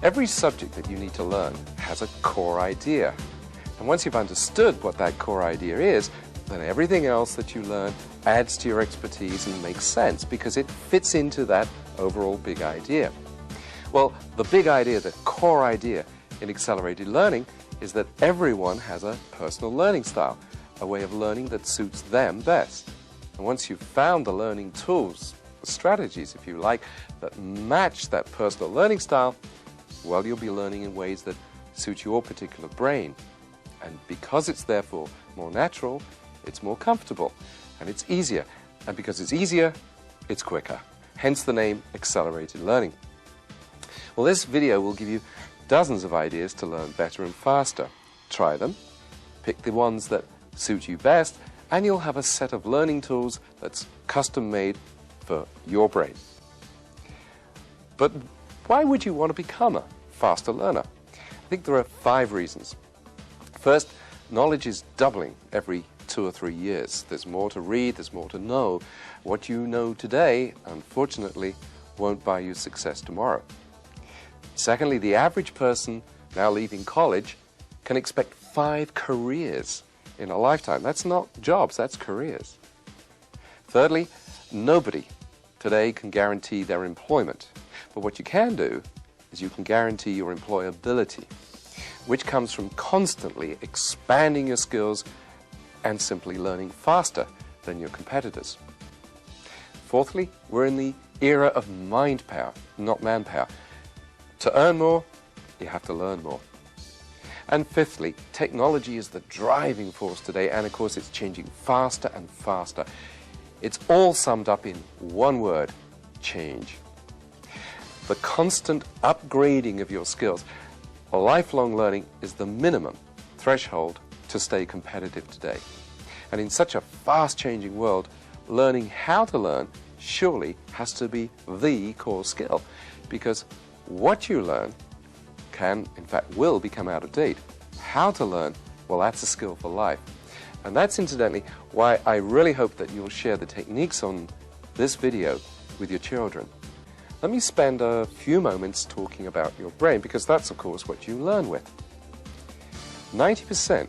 Every subject that you need to learn has a core idea. And once you've understood what that core idea is, then everything else that you learn adds to your expertise and makes sense because it fits into that overall big idea. Well, the big idea, the core idea in accelerated learning is that everyone has a personal learning style, a way of learning that suits them best. And once you've found the learning tools, strategies, if you like, that match that personal learning style, well, you'll be learning in ways that suit your particular brain. And because it's therefore more natural, it's more comfortable, and it's easier. And because it's easier, it's quicker. Hence the name accelerated learning. Well, this video will give you dozens of ideas to learn better and faster. Try them, pick the ones that suit you best, and you'll have a set of learning tools that's custom-made for your brain. But why would you want to become a faster learner? I think there are 5 reasons. First, knowledge is doubling every 2 or 3 years. There's more to read, there's more to know. What you know today, unfortunately, won't buy you success tomorrow. Secondly, the average person now leaving college can expect 5 careers in a lifetime. That's not jobs, that's careers. Thirdly, nobody today can guarantee their employment. But what you can do is you can guarantee your employability, which comes from constantly expanding your skills and simply learning faster than your competitors. Fourthly, we're in the era of mind power, not manpower. To earn more, you have to learn more. And fifthly, technology is the driving force today, and of course it's changing faster and faster. It's all summed up in one word: change. The constant upgrading of your skills, lifelong learning, is the minimum threshold to stay competitive today. And in such a fast-changing world, learning how to learn surely has to be the core skill, because what you learn can, in fact, will become out of date. How to learn, well, that's a skill for life. And that's incidentally why I really hope that you'll share the techniques on this video with your children. Let me spend a few moments talking about your brain, because that's, of course, what you learn with. 90%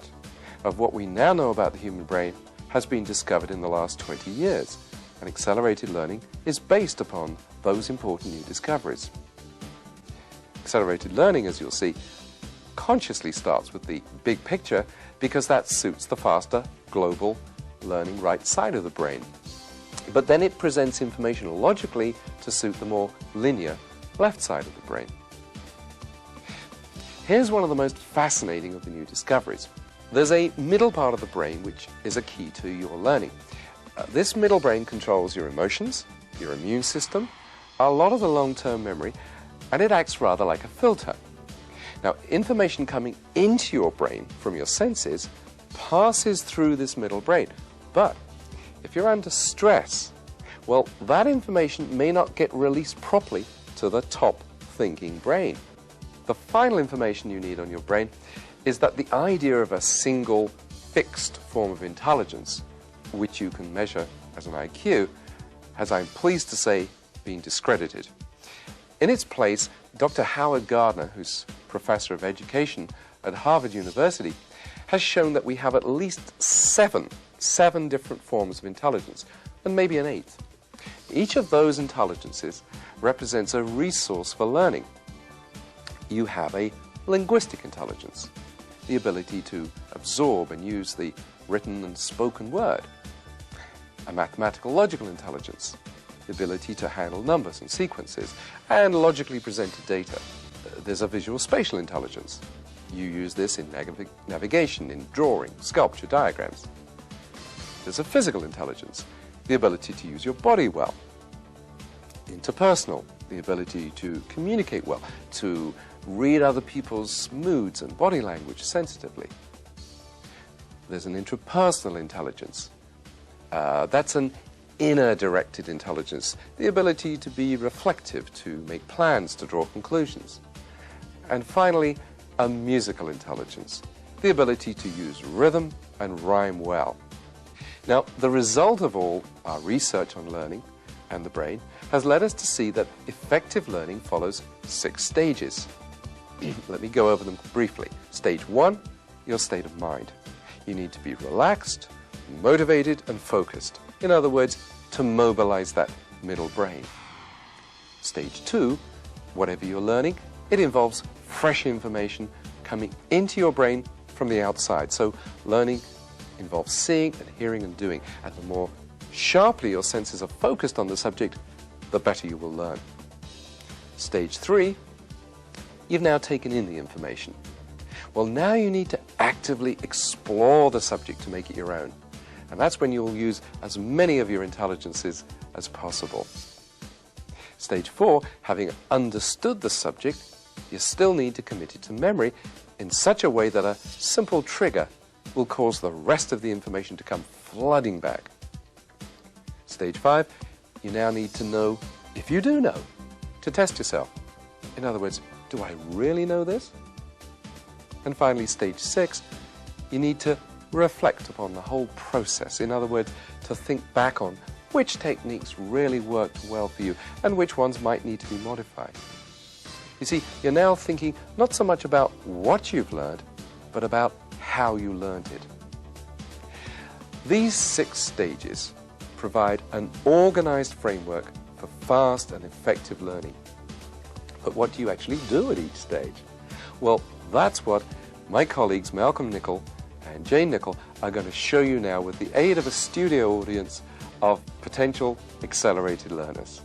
of what we now know about the human brain has been discovered in the last 20 years, and accelerated learning is based upon those important new discoveries. Accelerated learning, as you'll see, consciously starts with the big picture because that suits the faster, global, learning right side of the brain. But then it presents information logically to suit the more linear left side of the brain. Here's one of the most fascinating of the new discoveries. There's a middle part of the brain which is a key to your learning. This middle brain controls your emotions, your immune system, a lot of the long-term memory, and it acts rather like a filter. Now, information coming into your brain from your senses passes through this middle brain, but if you're under stress, well, that information may not get released properly to the top thinking brain. The final information you need on your brain is that the idea of a single fixed form of intelligence, which you can measure as an IQ, has, I'm pleased to say, been discredited. In its place, Dr. Howard Gardner, who's professor of education at Harvard University, has shown that we have at least seven different forms of intelligence, and maybe an 8th. Each of those intelligences represents a resource for learning. You have a linguistic intelligence, the ability to absorb and use the written and spoken word. A mathematical logical intelligence, the ability to handle numbers and sequences and logically presented data. There's a visual spatial intelligence. You use this in navigation, in drawing, sculpture, diagrams. There's a physical intelligence, the ability to use your body well. Interpersonal, the ability to communicate well, to read other people's moods and body language sensitively. There's an intrapersonal intelligence. That's an inner-directed intelligence, the ability to be reflective, to make plans, to draw conclusions. And finally, a musical intelligence, the ability to use rhythm and rhyme well. Now, the result of all our research on learning and the brain has led us to see that effective learning follows 6 stages. Let me go over them briefly. Stage 1, your state of mind. You need to be relaxed, motivated, and focused. In other words, to mobilize that middle brain. Stage 2, whatever you're learning, it involves fresh information coming into your brain from the outside. So learning involves seeing and hearing and doing. And the more sharply your senses are focused on the subject, the better you will learn. Stage 3, you've now taken in the information. Well, now you need to actively explore the subject to make it your own. And that's when you'll use as many of your intelligences as possible. Stage 4, having understood the subject, you still need to commit it to memory in such a way that a simple trigger will cause the rest of the information to come flooding back. Stage 5, you now need to know, if you do know, to test yourself. In other words, do I really know this? And finally, stage 6, you need to reflect upon the whole process. In other words, to think back on which techniques really worked well for you and which ones might need to be modified. You see, you're now thinking not so much about what you've learned, but about how you learned it. These 6 stages provide an organized framework for fast and effective learning. But what do you actually do at each stage? Well, that's what my colleagues Malcolm Nicol and Jane Nicol are going to show you now with the aid of a studio audience of potential accelerated learners.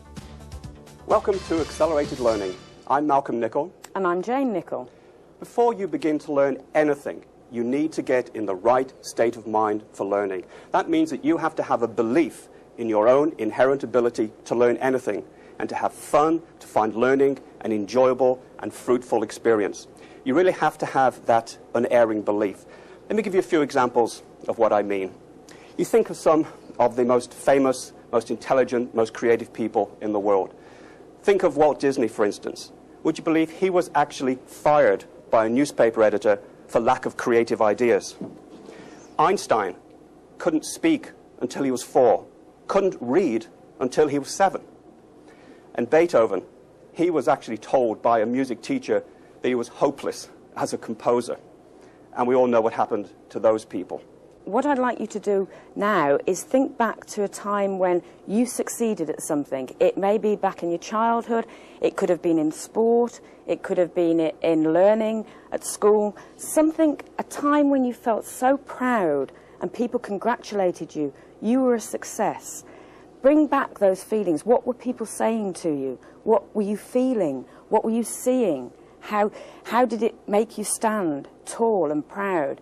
Welcome to Accelerated Learning. I'm Malcolm Nicol. And I'm Jane Nicol. Before you begin to learn anything, you need to get in the right state of mind for learning. That means that you have to have a belief in your own inherent ability to learn anything and to have fun, to find learning an enjoyable and fruitful experience. You really have to have that unerring belief. Let me give you a few examples of what I mean. You think of some of the most famous, most intelligent, most creative people in the world. Think of Walt Disney, for instance. Would you believe he was actually fired by a newspaper editor for lack of creative ideas? Einstein couldn't speak until he was 4, couldn't read until he was 7. And Beethoven, he was actually told by a music teacher that he was hopeless as a composer. And we all know what happened to those people. What I'd like you to do now is think back to a time when you succeeded at something. It may be back in your childhood, it could have been in sport, it could have been in learning at school. Something, a time when you felt so proud and people congratulated you, you were a success. Bring back those feelings. What were people saying to you? What were you feeling? What were you seeing? How did it make you stand tall and proud?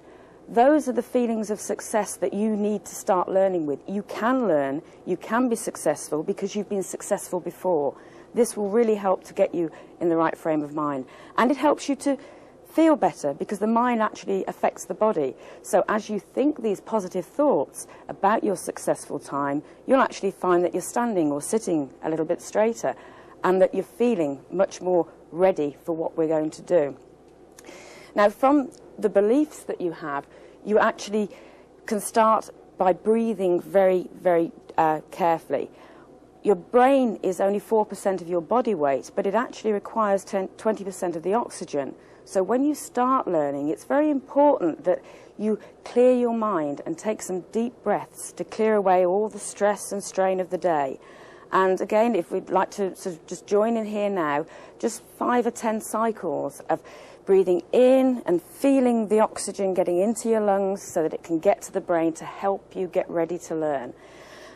Those are the feelings of success that you need to start learning with. You can learn, you can be successful because you've been successful before. This will really help to get you in the right frame of mind. And it helps you to feel better because the mind actually affects the body. So as you think these positive thoughts about your successful time, you'll actually find that you're standing or sitting a little bit straighter and that you're feeling much more ready for what we're going to do. Now, from the beliefs that you have, you actually can start by breathing very, very carefully. Your brain is only 4% of your body weight, but it actually requires 20% of the oxygen. So when you start learning, it's very important that you clear your mind and take some deep breaths to clear away all the stress and strain of the day. And again, if we'd like to sort of just join in here now, just 5 or 10 cycles of breathing in and feeling the oxygen getting into your lungs so that it can get to the brain to help you get ready to learn.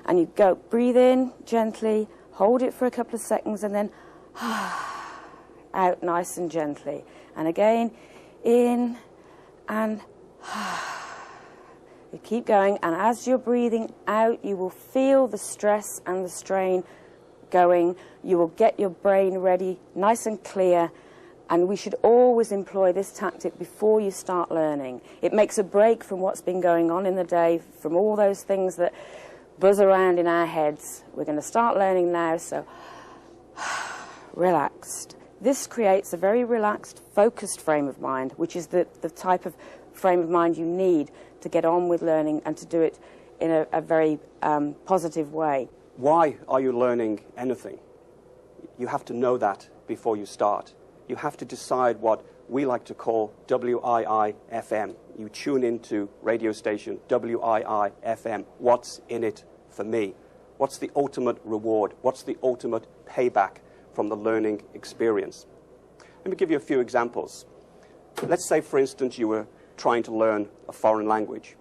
And you go, breathe in gently, hold it for a couple of seconds, and then out nice and gently. And again, in and you keep going, and as you're breathing out, you will feel the stress and the strain going. You will get your brain ready, nice and clear, and we should always employ this tactic before you start learning. It makes a break from what's been going on in the day, from all those things that buzz around in our heads. We're going to start learning now, so relaxed. This creates a very relaxed, focused frame of mind, which is the type of frame of mind you need to get on with learning and to do it in a very positive way. Why are you learning anything? You have to know that before you start. You have to decide what we like to call WII-FM. You tune into radio station WII-FM. What's in it for me? What's the ultimate reward? What's the ultimate payback from the learning experience? Let me give you a few examples. Let's say, for instance, you were trying to learn a foreign language.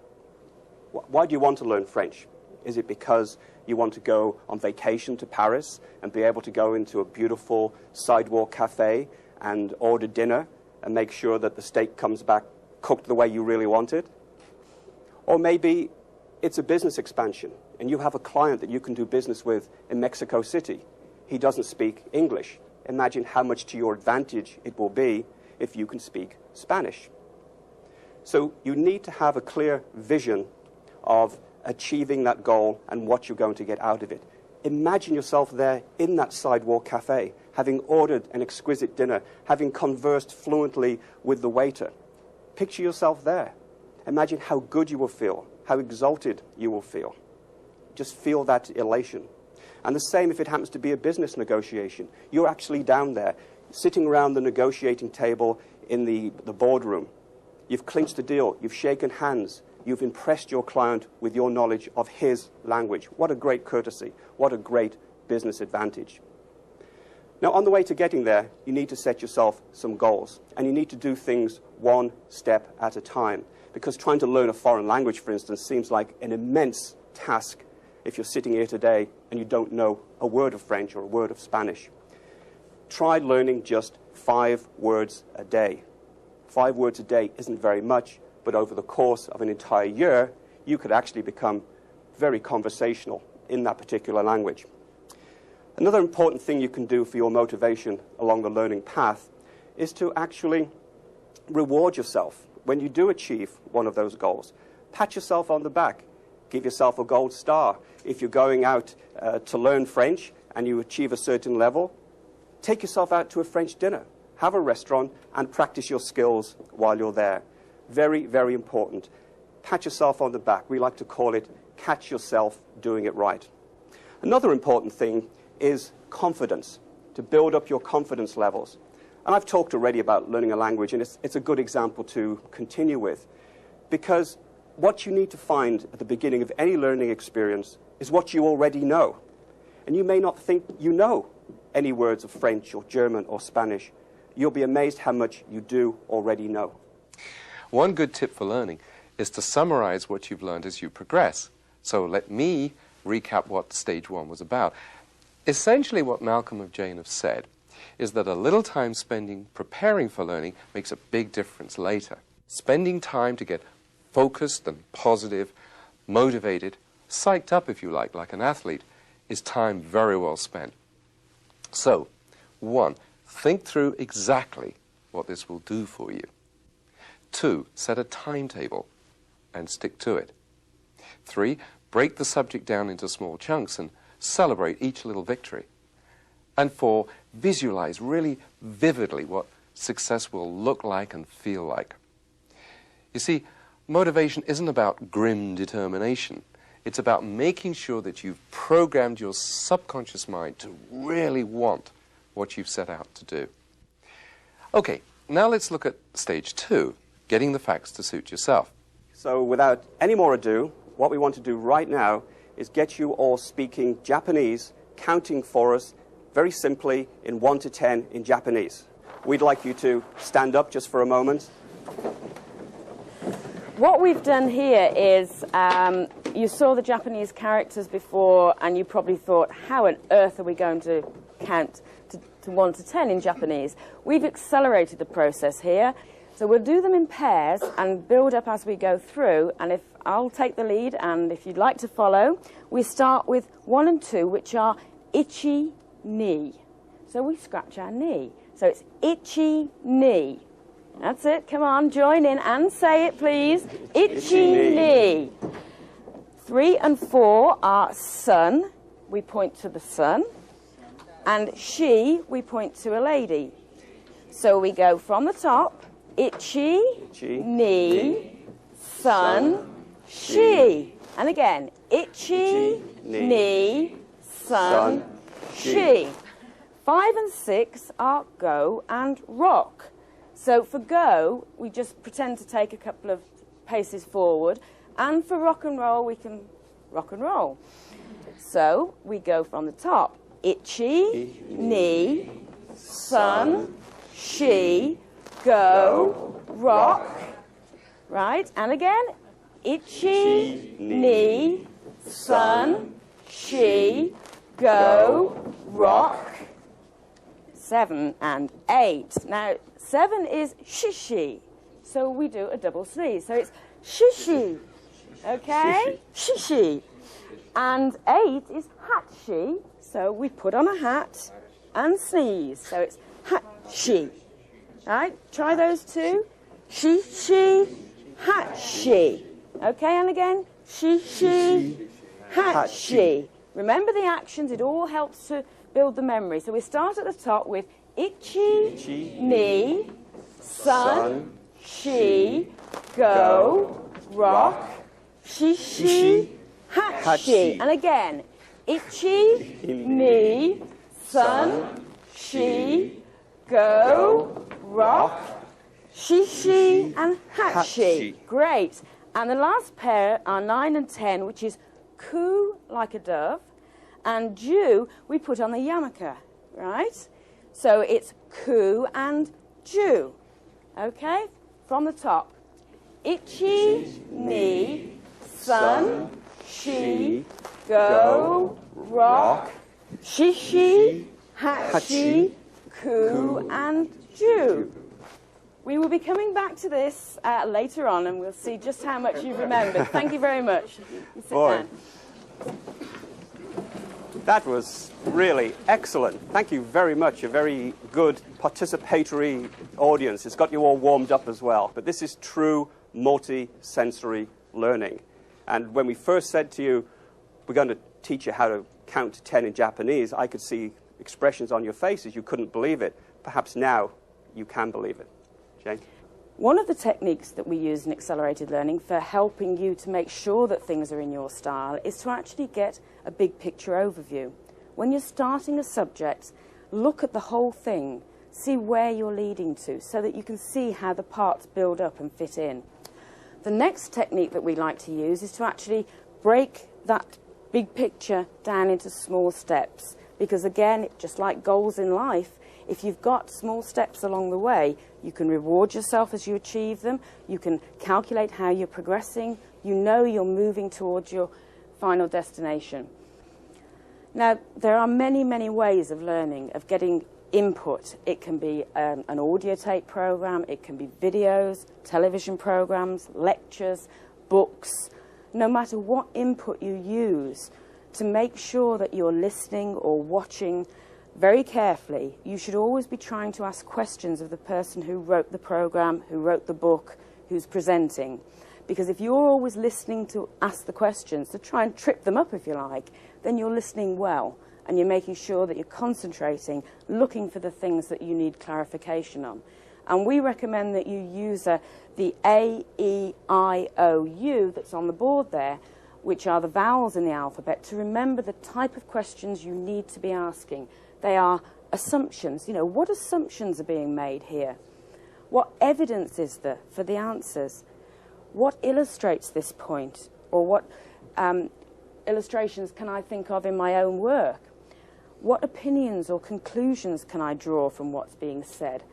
Why do you want to learn French? Is it because you want to go on vacation to Paris and be able to go into a beautiful sidewalk cafe and order dinner and make sure that the steak comes back cooked the way you really want it? Or maybe it's a business expansion and you have a client that you can do business with in Mexico City. He doesn't speak English. Imagine how much to your advantage it will be if you can speak Spanish. So you need to have a clear vision of achieving that goal and what you're going to get out of it. Imagine yourself there in that sidewalk cafe, having ordered an exquisite dinner, having conversed fluently with the waiter. Picture yourself there. Imagine how good you will feel, how exalted you will feel. Just feel that elation. And the same if it happens to be a business negotiation. You're actually down there, sitting around the negotiating table in the boardroom. You've clinched the deal, you've shaken hands, you've impressed your client with your knowledge of his language. What a great courtesy, what a great business advantage. Now, on the way to getting there, you need to set yourself some goals, and you need to do things one step at a time, because trying to learn a foreign language, for instance, seems like an immense task if you're sitting here today and you don't know a word of French or a word of Spanish. Try learning just 5 words a day. 5 words a day isn't very much, but over the course of an entire year, you could actually become very conversational in that particular language. Another important thing you can do for your motivation along the learning path is to actually reward yourself when you do achieve one of those goals. Pat yourself on the back. Give yourself a gold star. If you're going out to learn French and you achieve a certain level, take yourself out to a French dinner. Have a restaurant and practice your skills while you're there. Very, very important. Pat yourself on the back. We like to call it catch yourself doing it right. Another important thing is confidence, to build up your confidence levels. And I've talked already about learning a language, and it's a good example to continue with, because what you need to find at the beginning of any learning experience is what you already know. And you may not think you know any words of French or German or Spanish. You'll be amazed how much you do already know. One good tip for learning is to summarize what you've learned as you progress. So let me recap what stage 1 was about. Essentially what Malcolm and Jane have said is that a little time spending preparing for learning makes a big difference later. Spending time to get focused and positive, motivated, psyched up if you like an athlete, is time very well spent. So, 1, think through exactly what this will do for you. 2, set a timetable and stick to it. 3, break the subject down into small chunks and celebrate each little victory. And 4, visualize really vividly what success will look like and feel like. You see, motivation isn't about grim determination. It's about making sure that you've programmed your subconscious mind to really want what you've set out to do. Okay, now let's look at stage 2, getting the facts to suit yourself. So without any more ado, what we want to do right now is get you all speaking Japanese, counting for us very simply in 1 to 10 in Japanese. We'd like you to stand up just for a moment. What we've done here is, you saw the Japanese characters before and you probably thought, how on earth are we going to count to 1 to 10 in Japanese? We've accelerated the process here. So we'll do them in pairs and build up as we go through, and if I'll take the lead and if you'd like to follow, we start with 1 and 2, which are ichi, ni. So we scratch our knee. So it's ichi, ni. That's it, come on, join in and say it please. Ichi, ni. 3 and 4 are sun, we point to the sun, and she, we point to a lady. So we go from the top, ichi, ni, sun, she. And again, ichi, ni, sun, she. 5 and 6 are go and rock. So for go, we just pretend to take a couple of paces forward. And for rock and roll, we can rock and roll. So we go from the top. Itchy, knee, sun, she, go, rock. Right? And again. Itchy, knee, sun, she, go, rock. 7 and 8. Now, 7 is shishi. So we do a double sneeze. So it's shishi. Okay? Shishi. And 8 is hatshi. So we put on a hat and sneeze. So it's hatshi. Right? Try those two. Shishi, hatshi. Okay, and again. Shishi, hatshi. Remember the actions. It all helps to build the memory. So we start at the top with itchy, knee, sun, she, go, rock, shishi, hatshi. And again, itchy, knee, sun, she, go, rock, shishi, and hatshi. Great. And the last pair are 9 and 10, which is coo, like a dove, and ju, we put on the yarmulke, right? So it's coo and ju. Okay? From the top. Itchy, knee, sun, she, go, rock, shishi, hatshi, coo, and ju. We will be coming back to this later on, and we'll see just how much you've remembered. Thank you very much. You sit down. That was really excellent. Thank you very much. A very good participatory audience. It's got you all warmed up as well. But this is true multi-sensory learning. And when we first said to you, we're going to teach you how to count to 10 in Japanese, I could see expressions on your faces. You couldn't believe it. Perhaps now you can believe it. Jane? One of the techniques that we use in accelerated learning for helping you to make sure that things are in your style is to actually get a big picture overview. When you're starting a subject, look at the whole thing, see where you're leading to, so that you can see how the parts build up and fit in. The next technique that we like to use is to actually break that big picture down into small steps, because again, just like goals in life, if you've got small steps along the way, you can reward yourself as you achieve them, you can calculate how you're progressing, you know you're moving towards your final destination. Now, there are many, many ways of learning, of getting input. It can be an audio tape program, it can be videos, television programs, lectures, books. No matter what input you use, to make sure that you're listening or watching very carefully, you should always be trying to ask questions of the person who wrote the program, who wrote the book, who's presenting. Because if you're always listening to ask the questions, to try and trip them up if you like, then you're listening well and you're making sure that you're concentrating, looking for the things that you need clarification on. And we recommend that you use the A, E, I, O, U that's on the board there, which are the vowels in the alphabet, to remember the type of questions you need to be asking. They are assumptions. You know, what assumptions are being made here? What evidence is there for the answers? What illustrates this point? Or what illustrations can I think of in my own work? What opinions or conclusions can I draw from what's being said?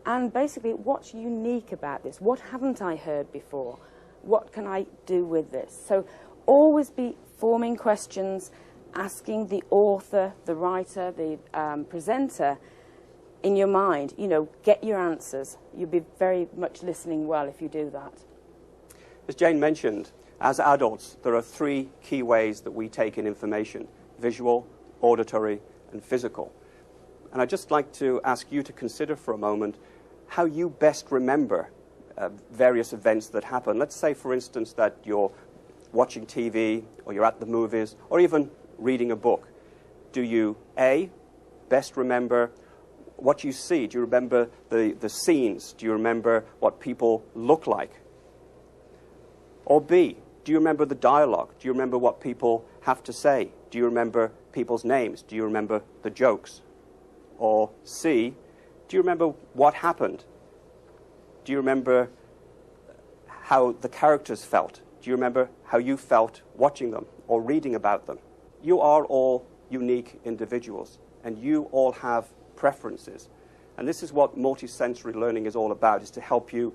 And basically, what's unique about this? What haven't I heard before? What can I do with this? So always be forming questions, asking the author, the writer, the presenter in your mind. You know, get your answers. You'll be very much listening well if you do that. As Jane mentioned, as adults, there are 3 key ways that we take in information: visual, auditory, and physical. And I'd just like to ask you to consider for a moment how you best remember various events that happen. Let's say, for instance, that you're watching TV, or you're at the movies, or even reading a book. Do you, A, best remember what you see? Do you remember the scenes? Do you remember what people look like? Or B, do you remember the dialogue? Do you remember what people have to say? Do you remember people's names? Do you remember the jokes? Or C, do you remember what happened? Do you remember how the characters felt? Do you remember how you felt watching them or reading about them? You are all unique individuals, and you all have preferences. And this is what multisensory learning is all about, is to help you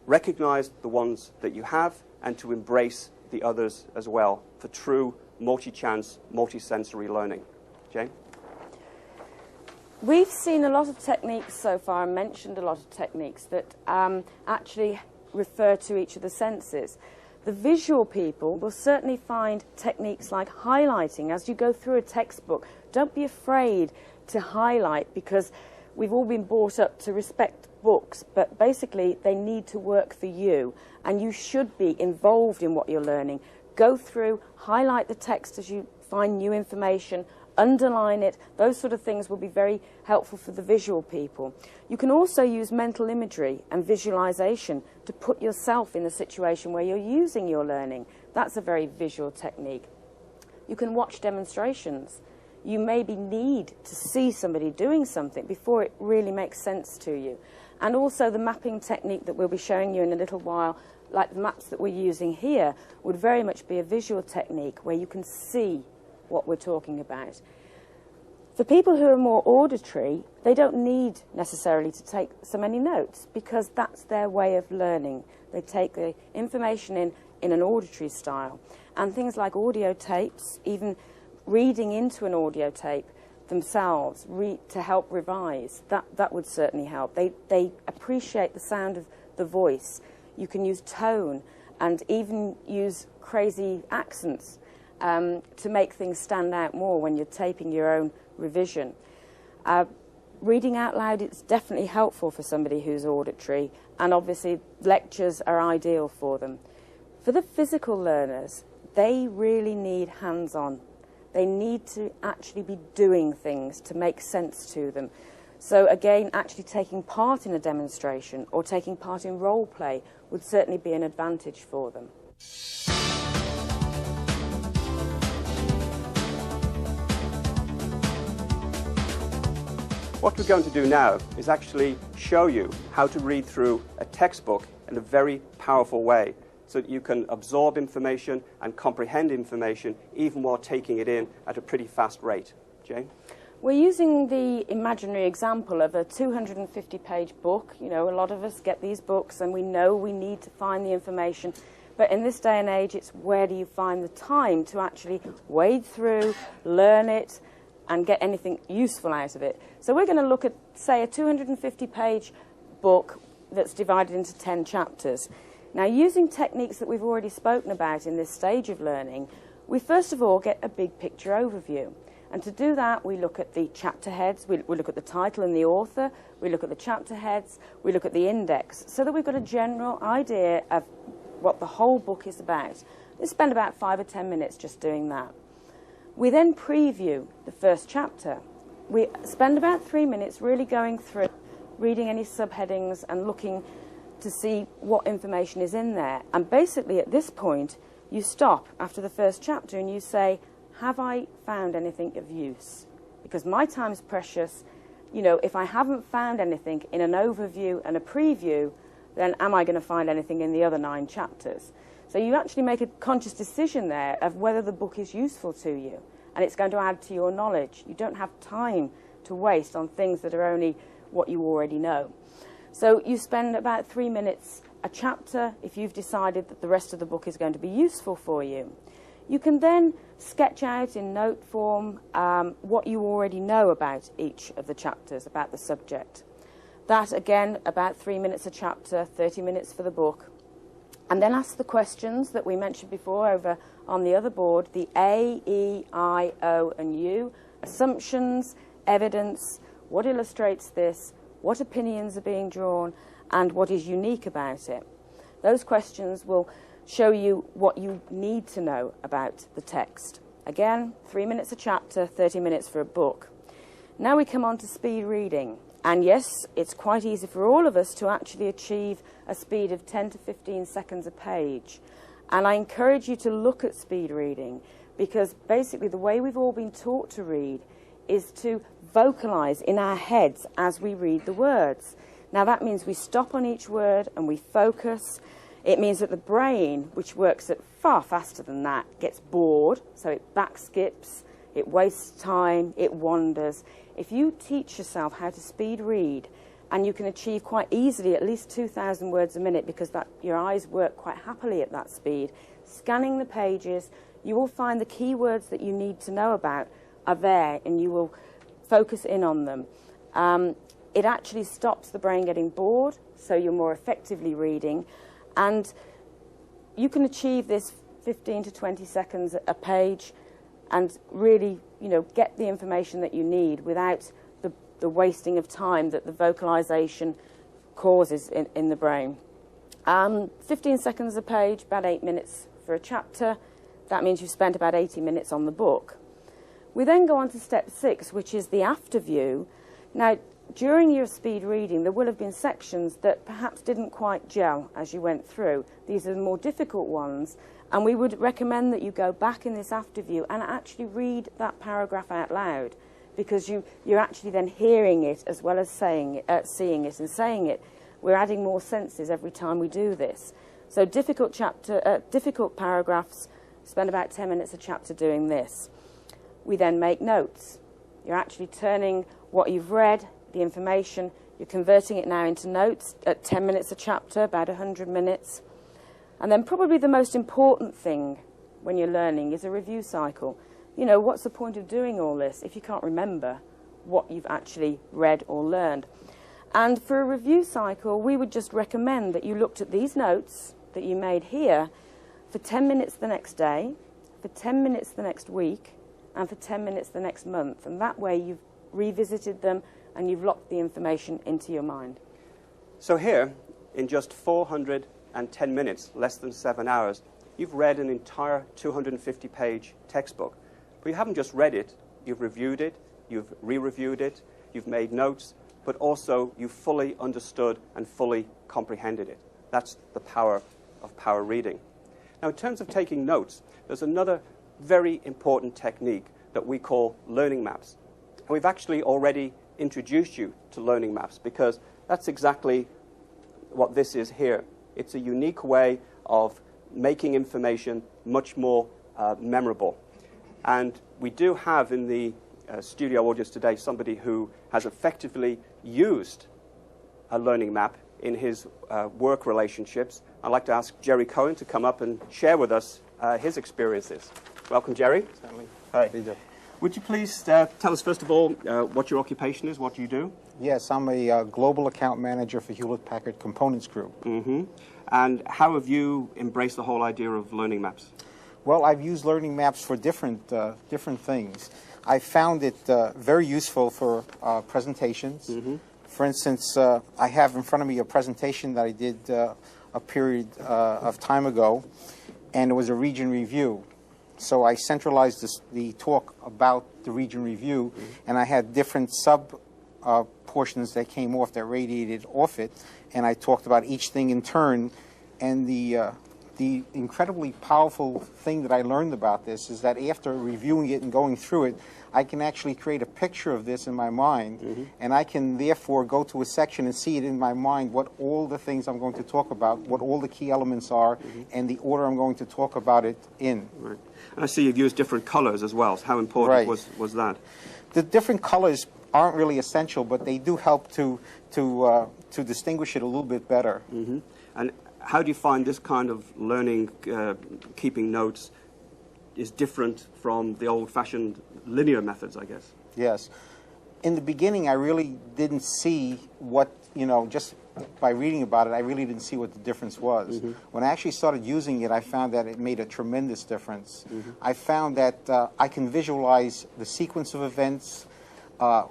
recognize the ones that you have and to embrace the others as well for true multi-chance, multisensory learning. Jane? We've seen a lot of techniques so far and mentioned a lot of techniques that actually refer to each of the senses. The visual people will certainly find techniques like highlighting. As you go through a textbook, don't be afraid to highlight, because we've all been brought up to respect books, but basically they need to work for you, and you should be involved in what you're learning. Go through, highlight the text as you find new information, underline it. Those sort of things will be very helpful for the visual people. You can also use mental imagery and visualization to put yourself in a situation where you're using your learning. That's a very visual technique. You can watch demonstrations. You maybe need to see somebody doing something before it really makes sense to you. And also the mapping technique that we'll be showing you in a little while, like the maps that we're using here, would very much be a visual technique where you can see what we're talking about. For people who are more auditory, they don't need necessarily to take so many notes, because that's their way of learning. They take the information in an auditory style. And things like audio tapes, even reading into an audio tape themselves to help revise, that would certainly help. They appreciate the sound of the voice. You can use tone and even use crazy accents to make things stand out more when you're taping your own revision. Reading out loud is definitely helpful for somebody who's auditory, and obviously lectures are ideal for them. For the physical learners, they really need hands-on. They need to actually be doing things to make sense to them. So again, actually taking part in a demonstration or taking part in role play would certainly be an advantage for them. What we're going to do now is actually show you how to read through a textbook in a very powerful way, so that you can absorb information and comprehend information even while taking it in at a pretty fast rate. Jane? We're using the imaginary example of a 250-page book. You know, a lot of us get these books and we know we need to find the information, but in this day and age, it's where do you find the time to actually wade through, learn it, and get anything useful out of it. So we're going to look at, say, a 250-page book that's divided into 10 chapters. Now, using techniques that we've already spoken about in this stage of learning, we first of all get a big picture overview. And to do that, we look at the chapter heads, we look at the title and the author, we look at the chapter heads, we look at the index, so that we've got a general idea of what the whole book is about. We spend about 5 or 10 minutes just doing that. We then preview the first chapter. We spend about 3 minutes really going through, reading any subheadings and looking to see what information is in there. And basically at this point, you stop after the first chapter and you say, have I found anything of use? Because my time's precious. You know, if I haven't found anything in an overview and a preview, then am I going to find anything in the other 9 chapters? So you actually make a conscious decision there of whether the book is useful to you and it's going to add to your knowledge. You don't have time to waste on things that are only what you already know. So you spend about 3 minutes a chapter if you've decided that the rest of the book is going to be useful for you. You can then sketch out in note form what you already know about each of the chapters, about the subject. That, again, about 3 minutes a chapter, 30 minutes for the book. And then ask the questions that we mentioned before over on the other board, the A, E, I, O, and U, assumptions, evidence, what illustrates this, what opinions are being drawn, and what is unique about it. Those questions will show you what you need to know about the text. Again, 3 minutes a chapter, 30 minutes for a book. Now we come on to speed reading. And yes, it's quite easy for all of us to actually achieve a speed of 10 to 15 seconds a page. And I encourage you to look at speed reading, because basically the way we've all been taught to read is to vocalize in our heads as we read the words. Now that means we stop on each word and we focus. It means that the brain, which works at far faster than that, gets bored, so it back skips, it wastes time, it wanders. If you teach yourself how to speed read, and you can achieve quite easily at least 2,000 words a minute because your eyes work quite happily at that speed, scanning the pages, you will find the key words that you need to know about are there, and you will focus in on them. It actually stops the brain getting bored, so you're more effectively reading, and you can achieve this 15 to 20 seconds a page and really, get the information that you need without the wasting of time that the vocalization causes in the brain. 15 seconds a page, about 8 minutes for a chapter. That means you've spent about 80 minutes on the book. We then go on to step 6, which is the after view. Now, during your speed reading, there will have been sections that perhaps didn't quite gel as you went through. These are the more difficult ones, and we would recommend that you go back in this after view and actually read that paragraph out loud, because you're actually then hearing it as well as seeing it and saying it. We're adding more senses every time we do this. So difficult paragraphs, spend about 10 minutes a chapter doing this. We then make notes. You're actually turning what you've read, the information, you're converting it now into notes at 10 minutes a chapter, about 100 minutes. And then probably the most important thing when you're learning is a review cycle. What's the point of doing all this if you can't remember what you've actually read or learned? And for a review cycle, we would just recommend that you looked at these notes that you made here for 10 minutes the next day, for 10 minutes the next week, and for 10 minutes the next month. And that way you've revisited them and you've locked the information into your mind. So here, in just 410 minutes, less than 7 hours, you've read an entire 250-page textbook. But you haven't just read it, you've reviewed it, you've re-reviewed it, you've made notes, but also you've fully understood and fully comprehended it. That's the power of power reading. Now, in terms of taking notes, there's another very important technique that we call learning maps. And we've actually already introduced you to learning maps, because that's exactly what this is here. It's a unique way of making information much more memorable. And we do have in the studio audience today somebody who has effectively used a learning map in his work relationships. I'd like to ask Jerry Cohen to come up and share with us his experiences. Welcome, Jerry. Certainly. Hi. How you doing? Would you please tell us, first of all, what your occupation is, what do you do? Yes, I'm a global account manager for Hewlett-Packard Components Group. Mm-hmm. And how have you embraced the whole idea of learning maps? Well, I've used learning maps for different things. I found it very useful for presentations. Mm-hmm. For instance, I have in front of me a presentation that I did a period of time ago, and it was a region review. So I centralized the talk about the region review, mm-hmm. and I had different portions that came off, that radiated off it, and I talked about each thing in turn. And the incredibly powerful thing that I learned about this is that after reviewing it and going through it, I can actually create a picture of this in my mind, mm-hmm. and I can therefore go to a section and see it in my mind, what all the things I'm going to talk about, what all the key elements are, mm-hmm. and the order I'm going to talk about it in. Right. And I see you've used different colors as well. So how important was that? The different colors aren't really essential, but they do help to distinguish it a little bit better. Mm-hmm. And how do you find this kind of learning, keeping notes, is different from the old-fashioned linear methods, I guess? Yes. In the beginning, I really didn't see what, just by reading about it, I really didn't see what the difference was. Mm-hmm. When I actually started using it, I found that it made a tremendous difference. Mm-hmm. I found that I can visualize the sequence of events.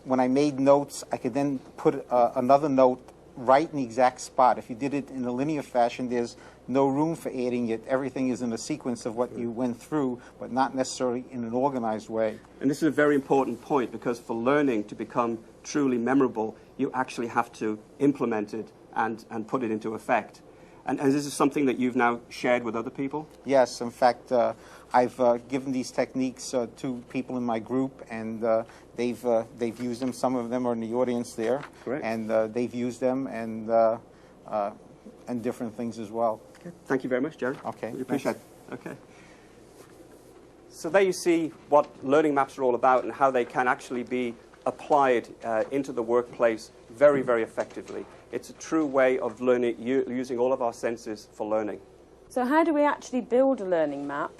When I made notes, I could then put another note right in the exact spot. If you did it in a linear fashion, there's no room for adding it. Everything is in a sequence of what you went through, but not necessarily in an organized way. And this is a very important point, because for learning to become truly memorable, you actually have to implement it and put it into effect. And this is something that you've now shared with other people? Yes, in fact, I've given these techniques to people in my group, and they've used them. Some of them are in the audience there, Great. and they've used them and different things as well. Okay. Thank you very much, Jerry. Okay, We appreciate it. Okay. So there you see what learning maps are all about and how they can actually be applied into the workplace very, very effectively. It's a true way of learning, using all of our senses for learning. So how do we actually build a learning map?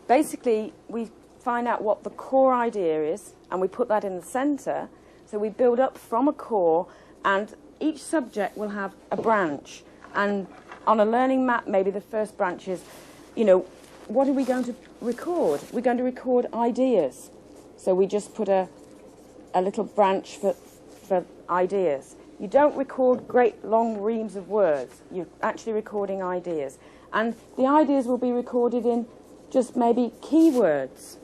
Basically, we find out what the core idea is, and we put that in the centre. So we build up from a core, and each subject will have a branch. And on a learning map, maybe the first branch is, you know, what are we going to record? We're going to record ideas. So we just put a little branch for ideas. You don't record great long reams of words. You're actually recording ideas. And the ideas will be recorded in just maybe keywords.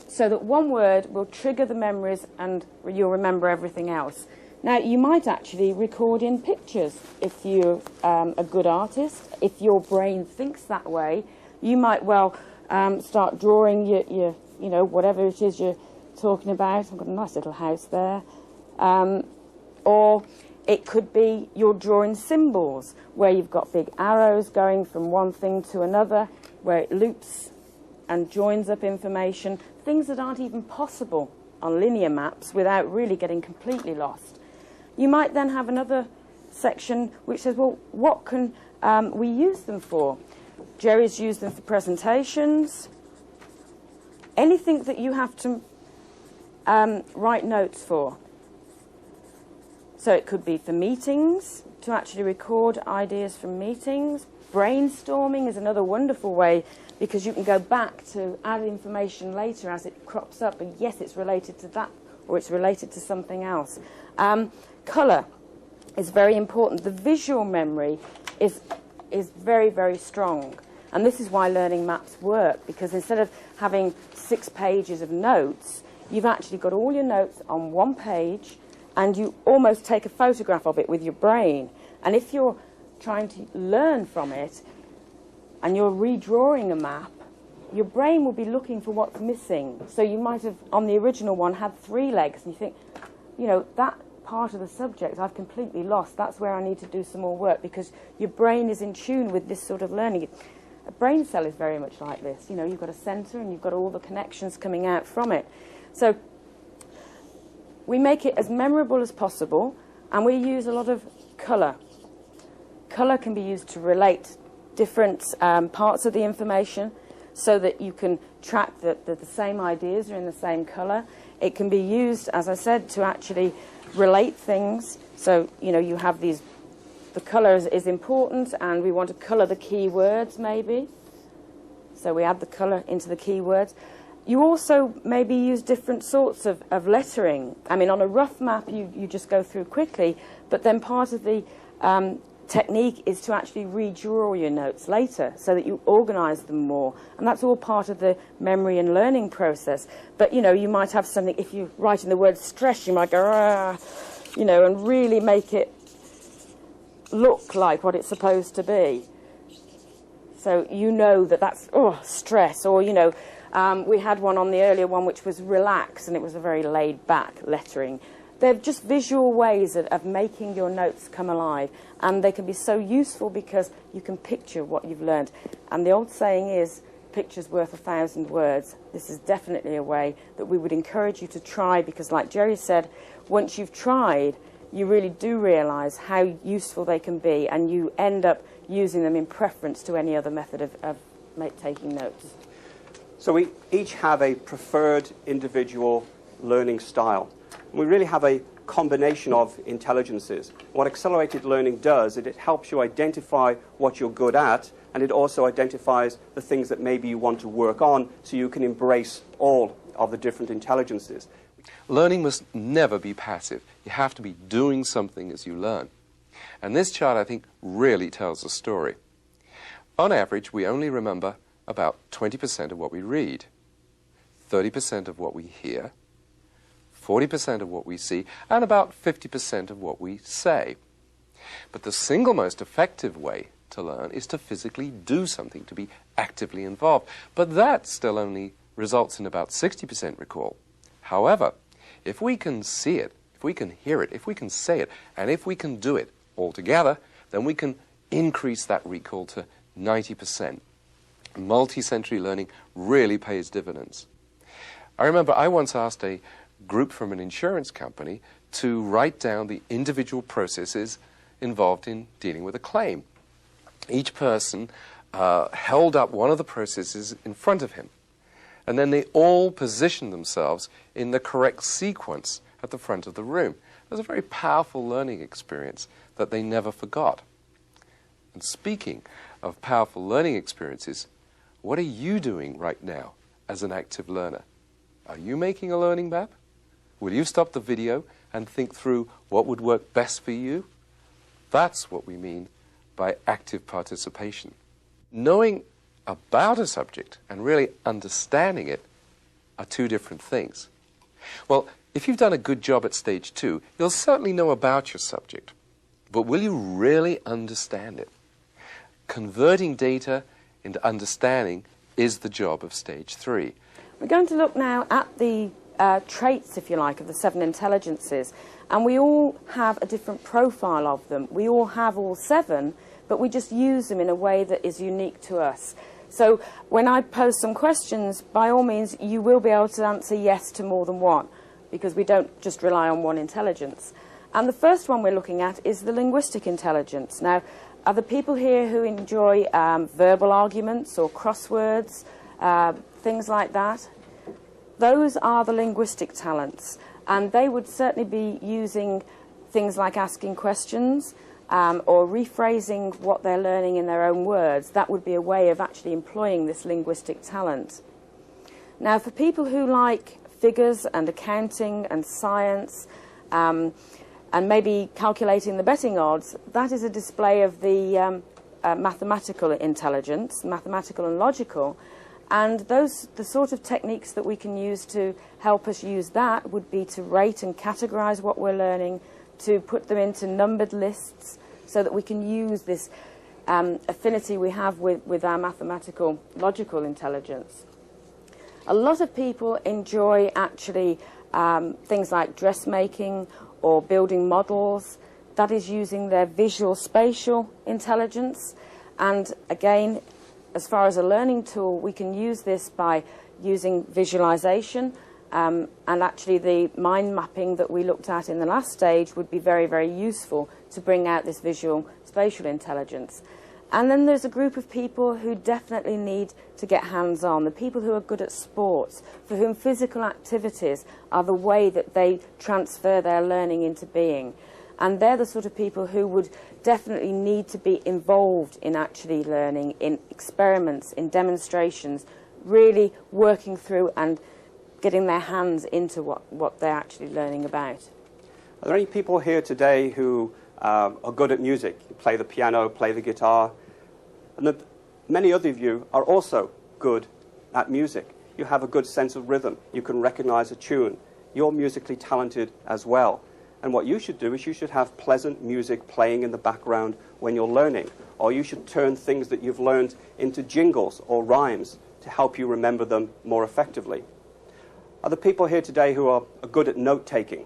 So that one word will trigger the memories and you'll remember everything else. Now, you might actually record in pictures if you're a good artist. If your brain thinks that way, you might well start drawing your, you know, whatever it is you're talking about. I've got a nice little house there. Or it could be you're drawing symbols where you've got big arrows going from one thing to another, where it loops and joins up information, things that aren't even possible on linear maps without really getting completely lost. You might then have another section which says, well, what can we use them for? Jerry's used them for presentations. Anything that you have to write notes for. So it could be for meetings, to actually record ideas from meetings. Brainstorming is another wonderful way, because you can go back to add information later as it crops up, and yes, it's related to that, or it's related to something else. Colour is very important. The visual memory is very, very strong. And this is why learning maps work, because instead of having 6 pages of notes, you've actually got all your notes on one page, and you almost take a photograph of it with your brain. And if you're trying to learn from it, and you're redrawing a map, your brain will be looking for what's missing. So you might have, on the original one, had 3 legs, and you think, you know, that part of the subject I've completely lost. That's where I need to do some more work, because your brain is in tune with this sort of learning. A brain cell is very much like this. You know, you've got a centre and you've got all the connections coming out from it. So we make it as memorable as possible, and we use a lot of colour. Colour can be used to relate different parts of the information, so that you can track that the same ideas are in the same colour. It can be used, as I said, to actually relate things. So, you know, you have these, the colour is important, and we want to colour the keywords maybe. So we add the colour into the keywords. You also maybe use different sorts of lettering. I mean, on a rough map, you just go through quickly, but then part of the technique is to actually redraw your notes later so that you organise them more. And that's all part of the memory and learning process. But, you know, you might have something, if you're writing the word stress, you might go, you know, and really make it look like what it's supposed to be. So you know that that's, stress. Or, you know, we had one on the earlier one which was relax, and it was a very laid-back lettering. They're just visual ways of making your notes come alive, and they can be so useful because you can picture what you've learned. And the old saying is, picture's worth 1,000 words. This is definitely a way that we would encourage you to try, because like Jerry said, once you've tried, you really do realise how useful they can be, and you end up using them in preference to any other method of taking notes. So we each have a preferred individual learning style. We really have a combination of intelligences. What accelerated learning does is it helps you identify what you're good at, and it also identifies the things that maybe you want to work on, so you can embrace all of the different intelligences. Learning must never be passive. You have to be doing something as you learn. And this chart, I think, really tells the story. On average, we only remember about 20% of what we read, 30% of what we hear, 40% of what we see, and about 50% of what we say. But the single most effective way to learn is to physically do something, to be actively involved. But that still only results in about 60% recall. However, if we can see it, if we can hear it, if we can say it, and if we can do it all together, then we can increase that recall to 90%. Multi-sensory learning really pays dividends. I remember I once asked a group from an insurance company to write down the individual processes involved in dealing with a claim. Each person held up one of the processes in front of him, and then they all positioned themselves in the correct sequence at the front of the room. It was a very powerful learning experience that they never forgot. And speaking of powerful learning experiences, what are you doing right now as an active learner? Are you making a learning map? Will you stop the video and think through what would work best for you? That's what we mean by active participation. Knowing about a subject and really understanding it are two different things. Well, if you've done a good job at stage 2, you'll certainly know about your subject. But will you really understand it? Converting data into understanding is the job of stage 3. We're going to look now at the traits, if you like, of the 7 intelligences. And we all have a different profile of them. We all have all 7, but we just use them in a way that is unique to us. So when I pose some questions, by all means, you will be able to answer yes to more than one, because we don't just rely on one intelligence. And the first one we're looking at is the linguistic intelligence. Now, are there people here who enjoy verbal arguments or crosswords, things like that? Those are the linguistic talents, and they would certainly be using things like asking questions or rephrasing what they're learning in their own words. That would be a way of actually employing this linguistic talent. Now, for people who like figures and accounting and science, and maybe calculating the betting odds, that is a display of the mathematical intelligence, mathematical and logical. And the sort of techniques that we can use to help us use that would be to rate and categorize what we're learning, to put them into numbered lists so that we can use this affinity we have with our mathematical, logical intelligence. A lot of people enjoy actually things like dressmaking or building models. That is using their visual spatial intelligence. And again, as far as a learning tool, we can use this by using visualization, and actually the mind mapping that we looked at in the last stage would be very, very useful to bring out this visual spatial intelligence. And then there's a group of people who definitely need to get hands-on, the people who are good at sports, for whom physical activities are the way that they transfer their learning into being. And they're the sort of people who would definitely need to be involved in actually learning, in experiments, in demonstrations, really working through and getting their hands into what they're actually learning about. Are there any people here today who are good at music? You play the piano, play the guitar. And many other of you are also good at music. You have a good sense of rhythm. You can recognize a tune. You're musically talented as well. And what you should do is you should have pleasant music playing in the background when you're learning. Or you should turn things that you've learned into jingles or rhymes to help you remember them more effectively. Are there people here today who are good at note-taking?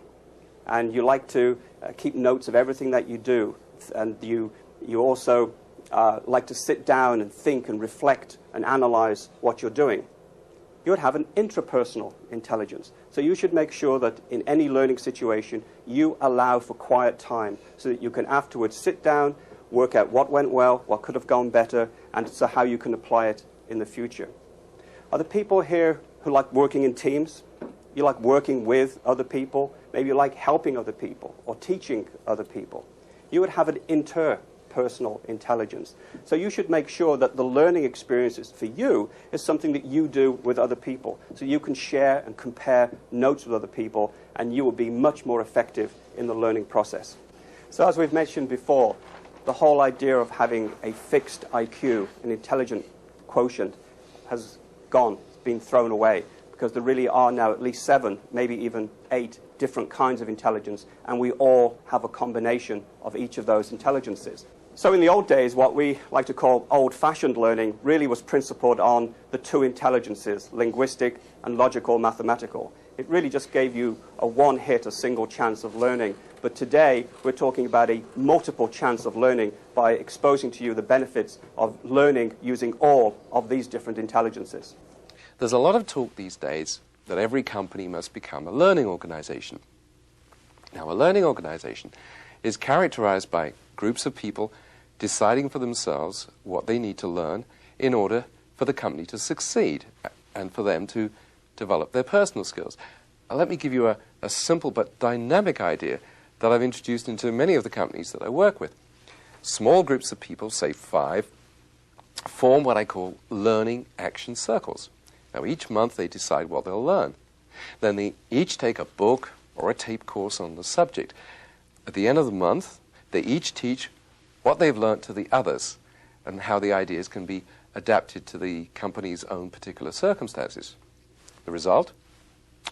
And you like to keep notes of everything that you do. And you also like to sit down and think and reflect and analyze what you're doing. You would have an intrapersonal intelligence. So you should make sure that in any learning situation, you allow for quiet time so that you can afterwards sit down, work out what went well, what could have gone better, and so how you can apply it in the future. Are there people here who like working in teams? You like working with other people? Maybe you like helping other people or teaching other people. You would have an interpersonal intelligence. So you should make sure that the learning experiences for you is something that you do with other people. So you can share and compare notes with other people, and you will be much more effective in the learning process. So as we've mentioned before, the whole idea of having a fixed IQ, an intelligent quotient, has gone, been thrown away, because there really are now at least 7, maybe even 8 different kinds of intelligence, and we all have a combination of each of those intelligences. So in the old days, what we like to call old-fashioned learning really was principled on the two intelligences, linguistic and logical mathematical. It really just gave you a one-hit, a single chance of learning. But today, we're talking about a multiple chance of learning by exposing to you the benefits of learning using all of these different intelligences. There's a lot of talk these days that every company must become a learning organization. Now, a learning organization is characterized by groups of people deciding for themselves what they need to learn in order for the company to succeed and for them to develop their personal skills. Let me give you a simple but dynamic idea that I've introduced into many of the companies that I work with. Small groups of people, say 5, form what I call learning action circles. Now, each month they decide what they'll learn. Then they each take a book or a tape course on the subject. At the end of the month, they each teach what they've learned to the others and how the ideas can be adapted to the company's own particular circumstances. The result?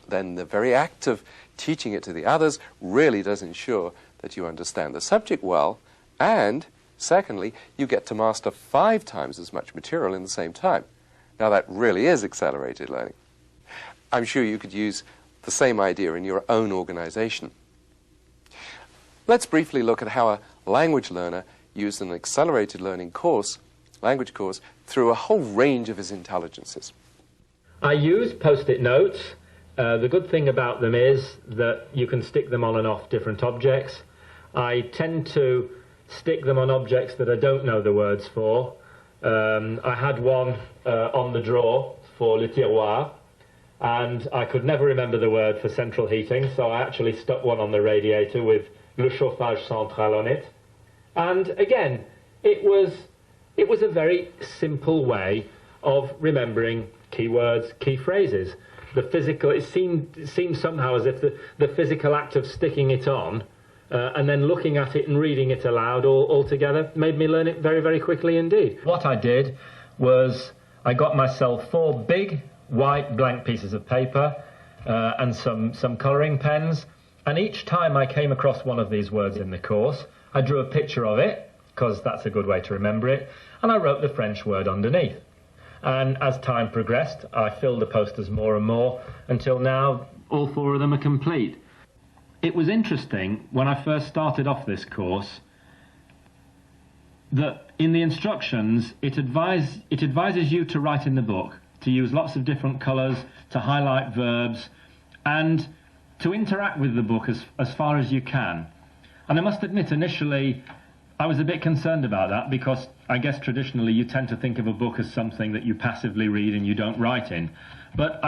Then the very act of teaching it to the others really does ensure that you understand the subject well, and secondly, you get to master 5 times as much material in the same time. Now, that really is accelerated learning. I'm sure you could use the same idea in your own organization. Let's briefly look at how a language learner used an accelerated learning course, language course, through a whole range of his intelligences. I use post-it notes. The good thing about them is that you can stick them on and off different objects. I tend to stick them on objects that I don't know the words for. I had one on the drawer for le tiroir, and I could never remember the word for central heating, so I actually stuck one on the radiator with le chauffage central on it. And again, it was a very simple way of remembering keywords, key phrases. The physical, it seemed somehow as if the physical act of sticking it on and then looking at it and reading it aloud all together made me learn it very, very quickly indeed. What I did was I got myself 4 big white blank pieces of paper and some colouring pens, and each time I came across one of these words in the course, I drew a picture of it, because that's a good way to remember it, and I wrote the French word underneath. And as time progressed, I filled the posters more and more, until now all 4 of them are complete. It was interesting, when I first started off this course, that in the instructions, it advises you to write in the book, to use lots of different colours, to highlight verbs, and to interact with the book as far as you can. And I must admit, initially, I was a bit concerned about that, because I guess traditionally you tend to think of a book as something that you passively read and you don't write in. But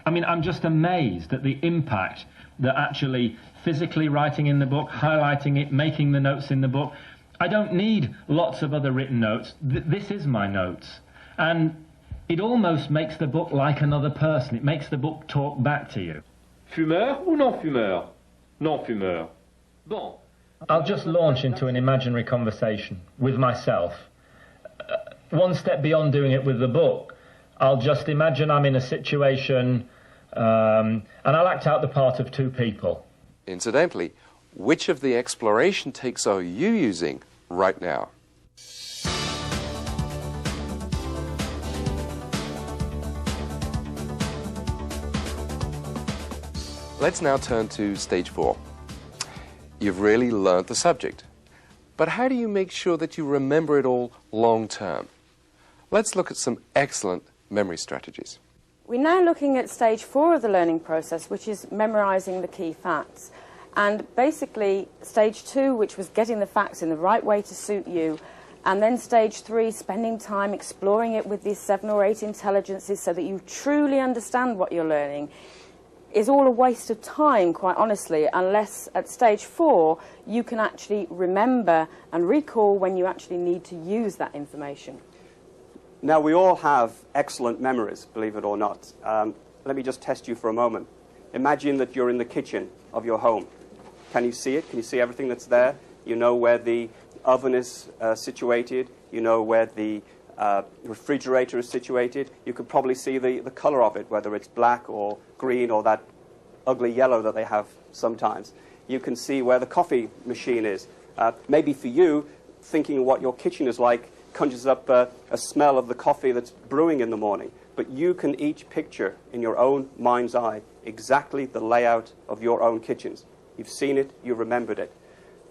I mean, I'm just amazed at the impact that actually physically writing in the book, highlighting it, making the notes in the book. I don't need lots of other written notes. This is my notes. And it almost makes the book like another person. It makes the book talk back to you. Fumeur ou non fumeur? Non fumeur. Bon. I'll just launch into an imaginary conversation with myself. One step beyond doing it with the book, I'll just imagine I'm in a situation and I'll act out the part of 2 people. Incidentally, which of the exploration takes are you using right now? Let's now turn to stage 4. You've really learned the subject. But how do you make sure that you remember it all long term? Let's look at some excellent memory strategies. We're now looking at stage 4 of the learning process, which is memorising the key facts. And basically, stage 2, which was getting the facts in the right way to suit you, and then stage 3, spending time exploring it with these 7 or 8 intelligences so that you truly understand what you're learning, is all a waste of time, quite honestly, unless at stage 4 you can actually remember and recall when you actually need to use that information. Now, we all have excellent memories, believe it or not. Let me just test you for a moment. Imagine that you're in the kitchen of your home. Can you see it? Can you see everything that's there? You know where the oven is situated. You know where the refrigerator is situated. You could probably see the color of it, whether it's black or green or that ugly yellow that they have sometimes. You can see where the coffee machine is. Maybe for you, thinking of what your kitchen is like conjures up a smell of the coffee that's brewing in the morning. But you can each picture in your own mind's eye exactly the layout of your own kitchens. You've seen it, you remembered it.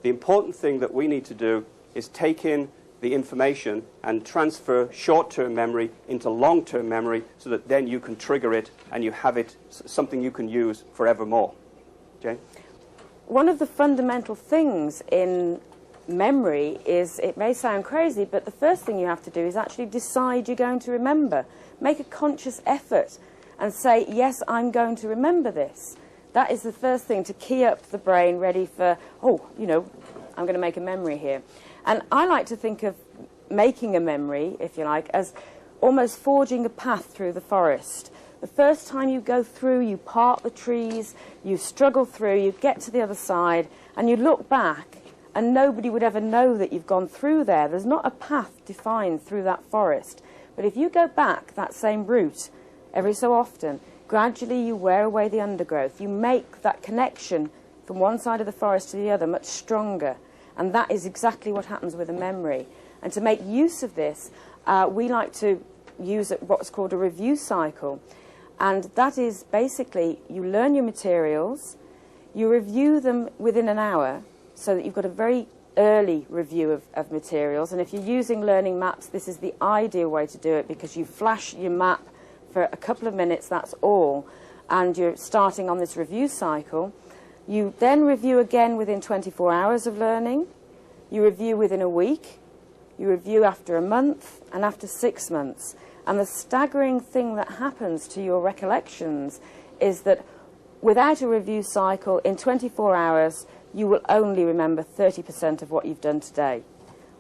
The important thing that we need to do is take in the information and transfer short-term memory into long-term memory so that then you can trigger it and you have it something you can use forevermore. Jane? One of the fundamental things in memory is, it may sound crazy, but the first thing you have to do is actually decide you're going to remember. Make a conscious effort and say, yes, I'm going to remember this. That is the first thing to key up the brain ready for, oh, you know, I'm going to make a memory here. And I like to think of making a memory, if you like, as almost forging a path through the forest. The first time you go through, you part the trees, you struggle through, you get to the other side, and you look back, and nobody would ever know that you've gone through there. There's not a path defined through that forest. But if you go back that same route every so often, gradually you wear away the undergrowth. You make that connection from one side of the forest to the other much stronger. And that is exactly what happens with a memory. And to make use of this, we like to use what's called a review cycle. And that is basically, you learn your materials, you review them within an hour, so that you've got a very early review of materials. And if you're using learning maps, this is the ideal way to do it, because you flash your map for a couple of minutes, that's all, and you're starting on this review cycle. You then review again within 24 hours of learning, you review within a week, you review after a month, and after 6 months. And the staggering thing that happens to your recollections is that without a review cycle, in 24 hours, you will only remember 30% of what you've done today.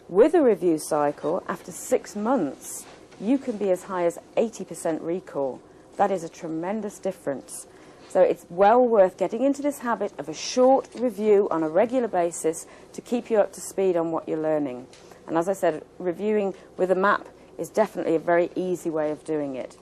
With a review cycle, after 6 months, you can be as high as 80% recall. That is a tremendous difference. So it's well worth getting into this habit of a short review on a regular basis to keep you up to speed on what you're learning. And as I said, reviewing with a map is definitely a very easy way of doing it.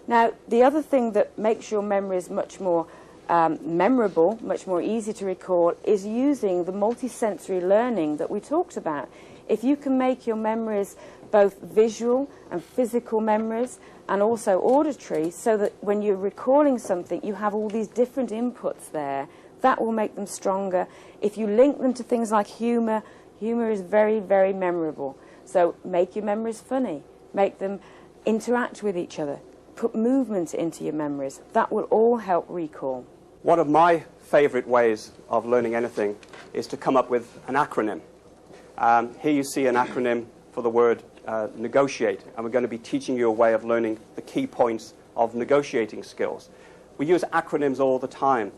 Now, the other thing that makes your memories much more memorable, much more easy to recall, is using the multisensory learning that we talked about. If you can make your memories both visual and physical memories and also auditory, so that when you're recalling something you have all these different inputs there, that will make them stronger. If you link them to things like humour, humour is very, very memorable. So make your memories funny, make them interact with each other, put movement into your memories. That will all help recall. One of my favourite ways of learning anything is to come up with an acronym. Here you see an acronym for the word negotiate, and we're going to be teaching you a way of learning the key points of negotiating skills. We use acronyms all the time.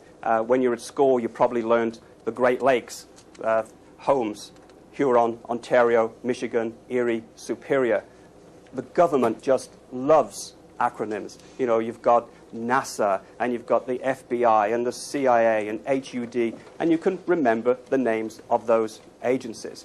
When you're at school, you probably learned the Great Lakes, Holmes, Huron, Ontario, Michigan, Erie, Superior. The government just loves acronyms. You know, you've got NASA, and you've got the FBI, and the CIA, and HUD, and you can remember the names of those agencies.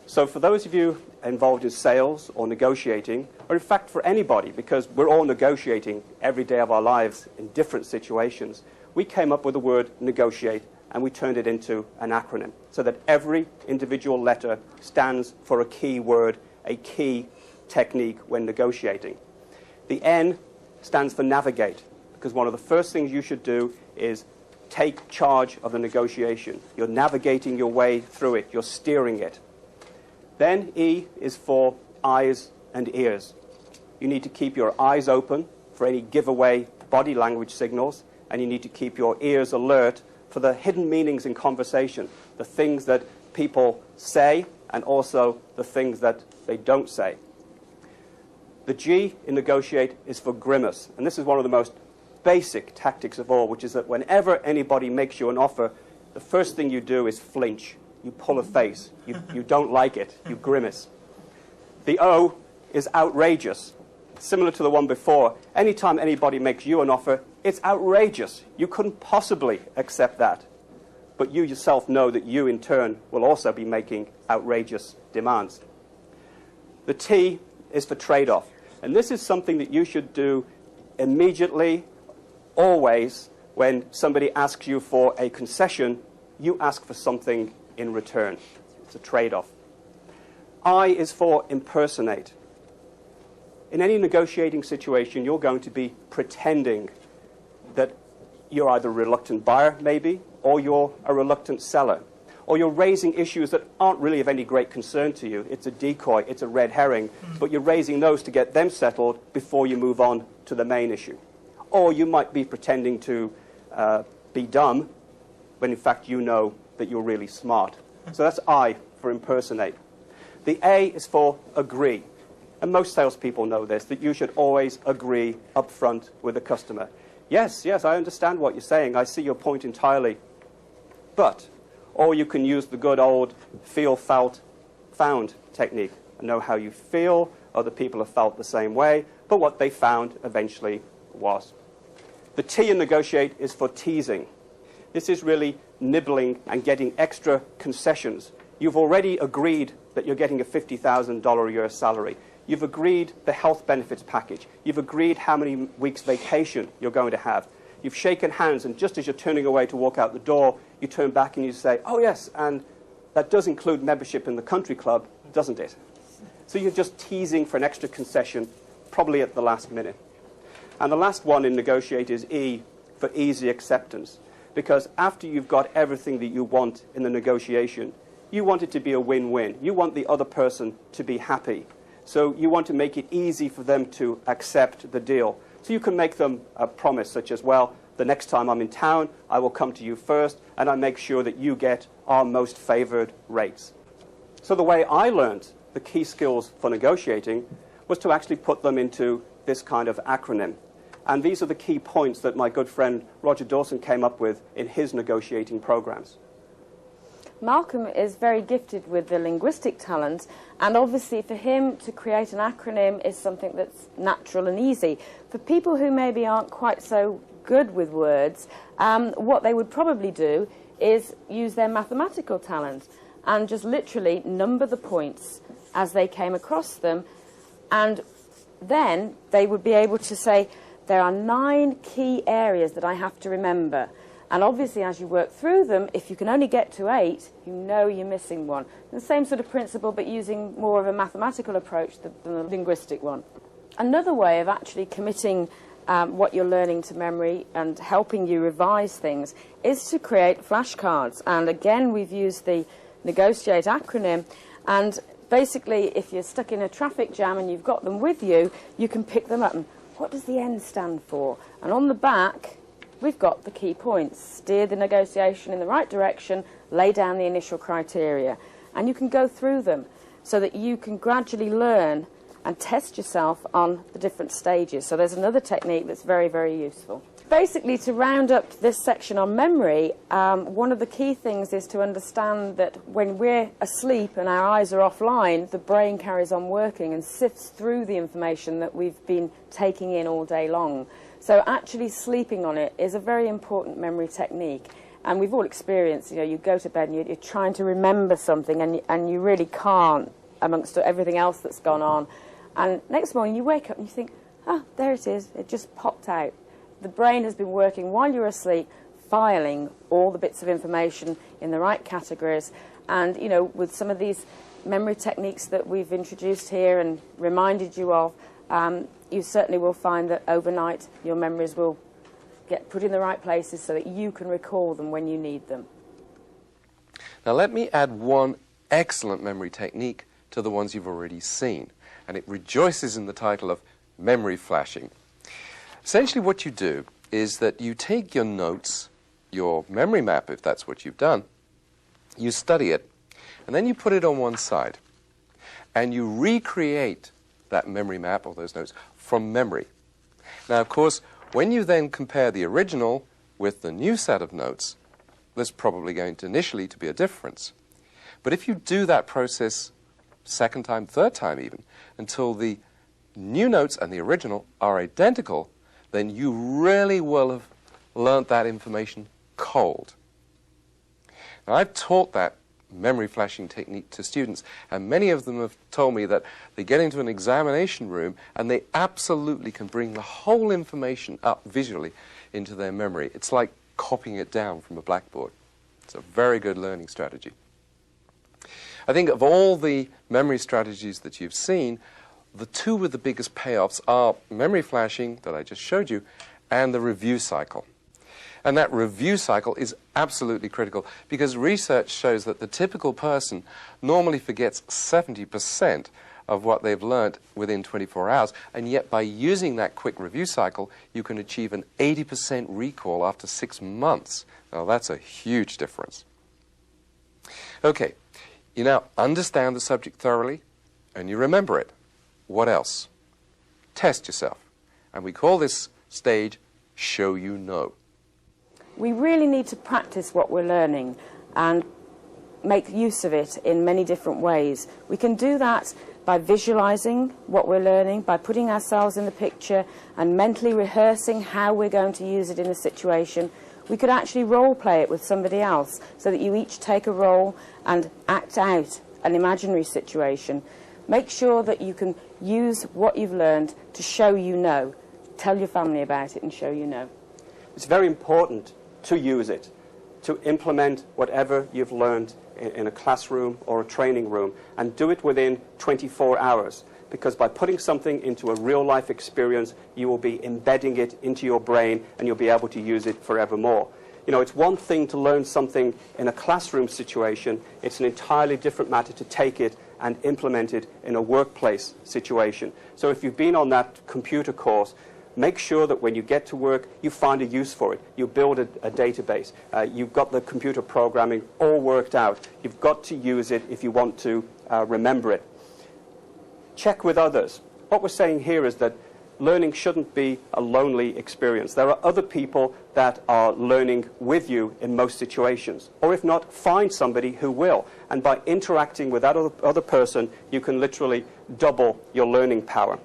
So for those of you involved in sales or negotiating, or in fact for anybody, because we're all negotiating every day of our lives in different situations, we came up with the word negotiate, and we turned it into an acronym, so that every individual letter stands for a key word, a key technique when negotiating. The N stands for navigate, because one of the first things you should do is take charge of the negotiation. You're navigating your way through it. You're steering it. Then E is for eyes and ears. You need to keep your eyes open for any giveaway body language signals, and you need to keep your ears alert for the hidden meanings in conversation, the things that people say and also the things that they don't say. The G in negotiate is for grimace, and this is one of the most basic tactics of all, which is that whenever anybody makes you an offer, the first thing you do is flinch. You pull a face. You don't like it. You grimace. The O is outrageous. Similar to the one before, anytime anybody makes you an offer, it's outrageous. You couldn't possibly accept that. But you yourself know that you, in turn, will also be making outrageous demands. The T is for trade-off. And this is something that you should do immediately, always, When somebody asks you for a concession, you ask for something in return. It's a trade-off. I is for impersonate. In any negotiating situation, you're going to be pretending that you're either a reluctant buyer, maybe, or you're a reluctant seller. Or you're raising issues that aren't really of any great concern to you. It's a decoy, it's a red herring, but you're raising those to get them settled before you move on to the main issue. Or you might be pretending to be dumb, when in fact you know that you're really smart. So that's I for impersonate. The A is for agree. And most salespeople know this, that you should always agree up front with the customer. Yes, yes, I understand what you're saying. I see your point entirely. But, or you can use the good old feel, felt, found technique. Know how you feel, other people have felt the same way, but what they found eventually was. The T in negotiate is for teasing. This is really nibbling and getting extra concessions. You've already agreed that you're getting a $50,000 a year salary. You've agreed the health benefits package. You've agreed how many weeks vacation you're going to have. You've shaken hands, and just as you're turning away to walk out the door, you turn back and you say, oh yes, and that does include membership in the country club, doesn't it? So you're just teasing for an extra concession, probably at the last minute. And the last one in negotiate is E, for easy acceptance. Because after you've got everything that you want in the negotiation, you want it to be a win-win. You want the other person to be happy. So you want to make it easy for them to accept the deal. So you can make them a promise such as, well, the next time I'm in town, I will come to you first, and I make sure that you get our most favored rates. So the way I learned the key skills for negotiating was to actually put them into this kind of acronym. And these are the key points that my good friend Roger Dawson came up with in his negotiating programs. Malcolm is very gifted with the linguistic talent, and obviously for him to create an acronym is something that's natural and easy. For people who maybe aren't quite so good with words, what they would probably do is use their mathematical talent and just literally number the points as they came across them, and then they would be able to say, there are 9 key areas that I have to remember. And obviously, as you work through them, if you can only get to 8, you know you're missing one. The same sort of principle, but using more of a mathematical approach than the linguistic one. Another way of actually committing what you're learning to memory and helping you revise things is to create flashcards. And again, we've used the negotiate acronym. And basically, if you're stuck in a traffic jam and you've got them with you, you can pick them up. And what does the N stand for? And on the back, we've got the key points. Steer the negotiation in the right direction, lay down the initial criteria. And you can go through them so that you can gradually learn and test yourself on the different stages. So there's another technique that's very, very useful. Basically, to round up this section on memory, one of the key things is to understand that when we're asleep and our eyes are offline, the brain carries on working and sifts through the information that we've been taking in all day long. So actually sleeping on it is a very important memory technique. And we've all experienced, you go to bed and you're trying to remember something and you really can't amongst everything else that's gone on. And next morning you wake up and you think, oh, there it is, it just popped out. The brain has been working while you're asleep, filing all the bits of information in the right categories. And, with some of these memory techniques that we've introduced here and reminded you of, you certainly will find that overnight your memories will get put in the right places so that you can recall them when you need them. Now let me add one excellent memory technique to the ones you've already seen, and it rejoices in the title of memory flashing. Essentially what you do is that you take your notes, your memory map, if that's what you've done, you study it, and then you put it on one side, and you recreate that memory map or those notes from memory. Now, of course, when you then compare the original with the new set of notes, there's probably going to initially to be a difference. But if you do that process second time, third time even, until the new notes and the original are identical, then you really will have learnt that information cold. Now, I've taught that memory flashing technique to students, and many of them have told me that they get into an examination room and they absolutely can bring the whole information up visually into their memory. It's like copying it down from a blackboard. It's a very good learning strategy. I think of all the memory strategies that you've seen, the two with the biggest payoffs are memory flashing that I just showed you and the review cycle. And that review cycle is absolutely critical because research shows that the typical person normally forgets 70% of what they've learnt within 24 hours, and yet by using that quick review cycle, you can achieve an 80% recall after 6 months. Now, that's a huge difference. Okay, you now understand the subject thoroughly, and you remember it. What else? Test yourself. And we call this stage show you know. We really need to practice what we're learning and make use of it in many different ways. We can do that by visualizing what we're learning, by putting ourselves in the picture and mentally rehearsing how we're going to use it in a situation. We could actually role play it with somebody else so that you each take a role and act out an imaginary situation. Make sure that you can use what you've learned to show you know. Tell your family about it and show you know. It's very important to use it, to implement whatever you've learned in a classroom or a training room, and do it within 24 hours. Because by putting something into a real-life experience, you will be embedding it into your brain and you'll be able to use it forevermore. You know, it's one thing to learn something in a classroom situation. It's an entirely different matter to take it and implement it in a workplace situation. So if you've been on that computer course, make sure that when you get to work, you find a use for it. You build a database. You've got the computer programming all worked out. You've got to use it if you want to remember it. Check with others. What we're saying here is that learning shouldn't be a lonely experience. There are other people that are learning with you in most situations. Or if not, find somebody who will. And by interacting with that other person, you can literally double your learning power.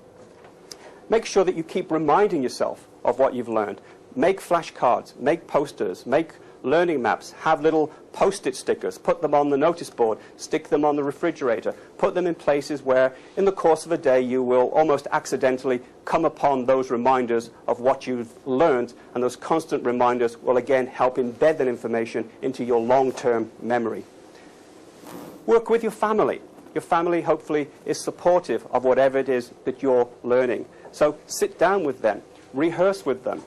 Make sure that you keep reminding yourself of what you've learned. Make flashcards, make posters, make learning maps, have little post-it stickers, put them on the notice board, stick them on the refrigerator, put them in places where in the course of a day you will almost accidentally come upon those reminders of what you've learned, and those constant reminders will again help embed that information into your long-term memory. Work with your family. Your family hopefully is supportive of whatever it is that you're learning. So sit down with them, rehearse with them,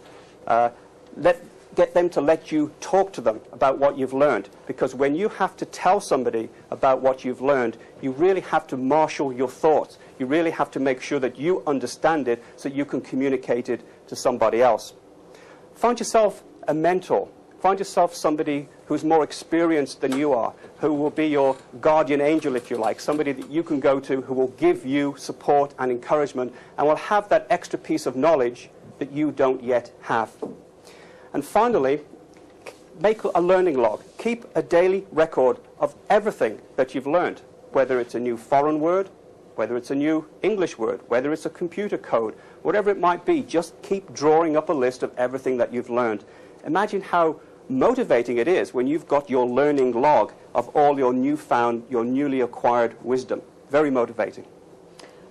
get them to let you talk to them about what you've learned. Because when you have to tell somebody about what you've learned, you really have to marshal your thoughts. You really have to make sure that you understand it so you can communicate it to somebody else. Find yourself a mentor. Find yourself somebody who's more experienced than you are, who will be your guardian angel, if you like, somebody that you can go to who will give you support and encouragement and will have that extra piece of knowledge that you don't yet have. And finally, make a learning log. Keep a daily record of everything that you've learned, whether it's a new foreign word, whether it's a new English word, whether it's a computer code, whatever it might be. Just keep drawing up a list of everything that you've learned. Imagine how motivating it is when you've got your learning log of all your newfound, your newly acquired wisdom. Very motivating.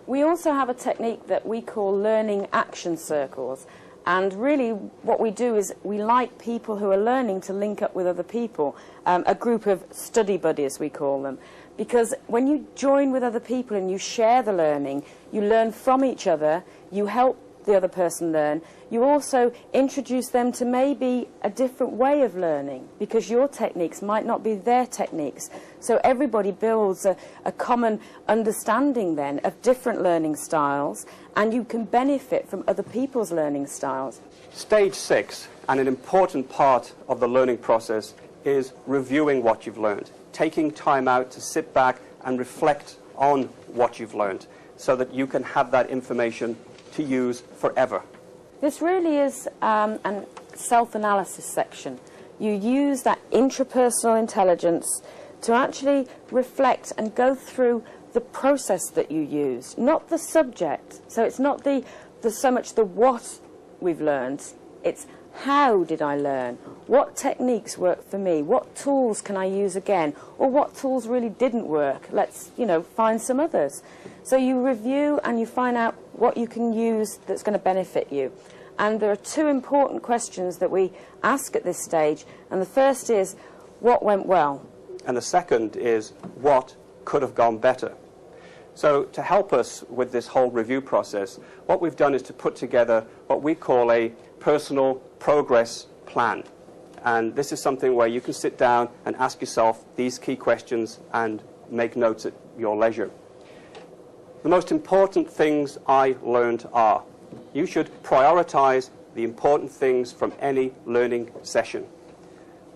We also have a technique that we call learning action circles. And really what we do is we like people who are learning to link up with other people, a group of study buddies we call them. Because when you join with other people and you share the learning, you learn from each other, you help the other person learn, you also introduce them to maybe a different way of learning because your techniques might not be their techniques. So everybody builds a common understanding then of different learning styles, and you can benefit from other people's learning styles. Stage 6, and an important part of the learning process, is reviewing what you've learned, taking time out to sit back and reflect on what you've learned so that you can have that information to use forever. This really is a self-analysis section. You use that intrapersonal intelligence to actually reflect and go through the process that you used, not the subject. So it's not so much the what we've learned, it's How did I learn? What techniques worked for me? What tools can I use again? Or what tools really didn't work? Let's, find some others. So you review and you find out what you can use that's going to benefit you. And there are two important questions that we ask at this stage. And the first is, what went well? And the second is, what could have gone better? So to help us with this whole review process, what we've done is to put together what we call a personal progress plan. And this is something where you can sit down and ask yourself these key questions and make notes at your leisure. The most important things I learned are, you should prioritize the important things from any learning session.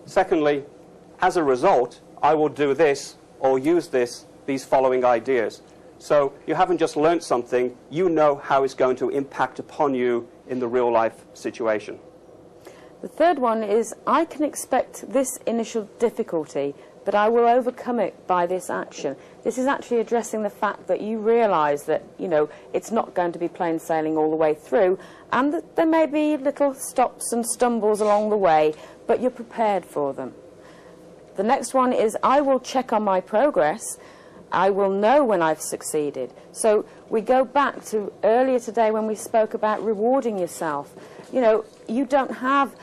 Secondly, as a result, I will do this or use these following ideas. So you haven't just learned something, you know how it's going to impact upon you in the real life situation. The third one is, I can expect this initial difficulty, but I will overcome it by this action. This is actually addressing the fact that you realise that, it's not going to be plain sailing all the way through, and that there may be little stops and stumbles along the way, but you're prepared for them. The next one is, I will check on my progress. I will know when I've succeeded. So we go back to earlier today when we spoke about rewarding yourself. You don't have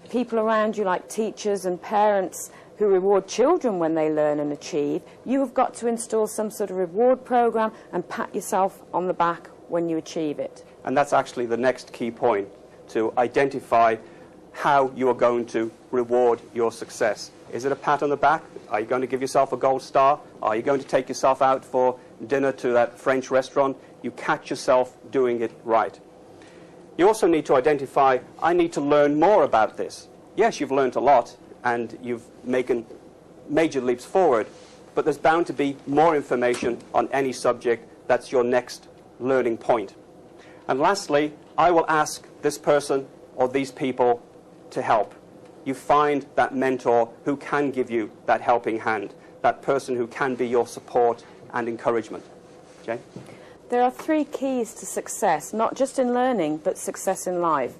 people around you like teachers and parents who reward children when they learn and achieve. You have got to install some sort of reward program and pat yourself on the back when you achieve it. And that's actually the next key point, to identify how you are going to reward your success. Is it a pat on the back? Are you going to give yourself a gold star? Are you going to take yourself out for dinner to that French restaurant? You catch yourself doing it right. You also need to identify, I need to learn more about this. Yes, you've learned a lot and you've made major leaps forward, but there's bound to be more information on any subject. That's your next learning point. And lastly, I will ask this person or these people to help. You find that mentor who can give you that helping hand, that person who can be your support and encouragement. Jane? There are three keys to success, not just in learning, but success in life.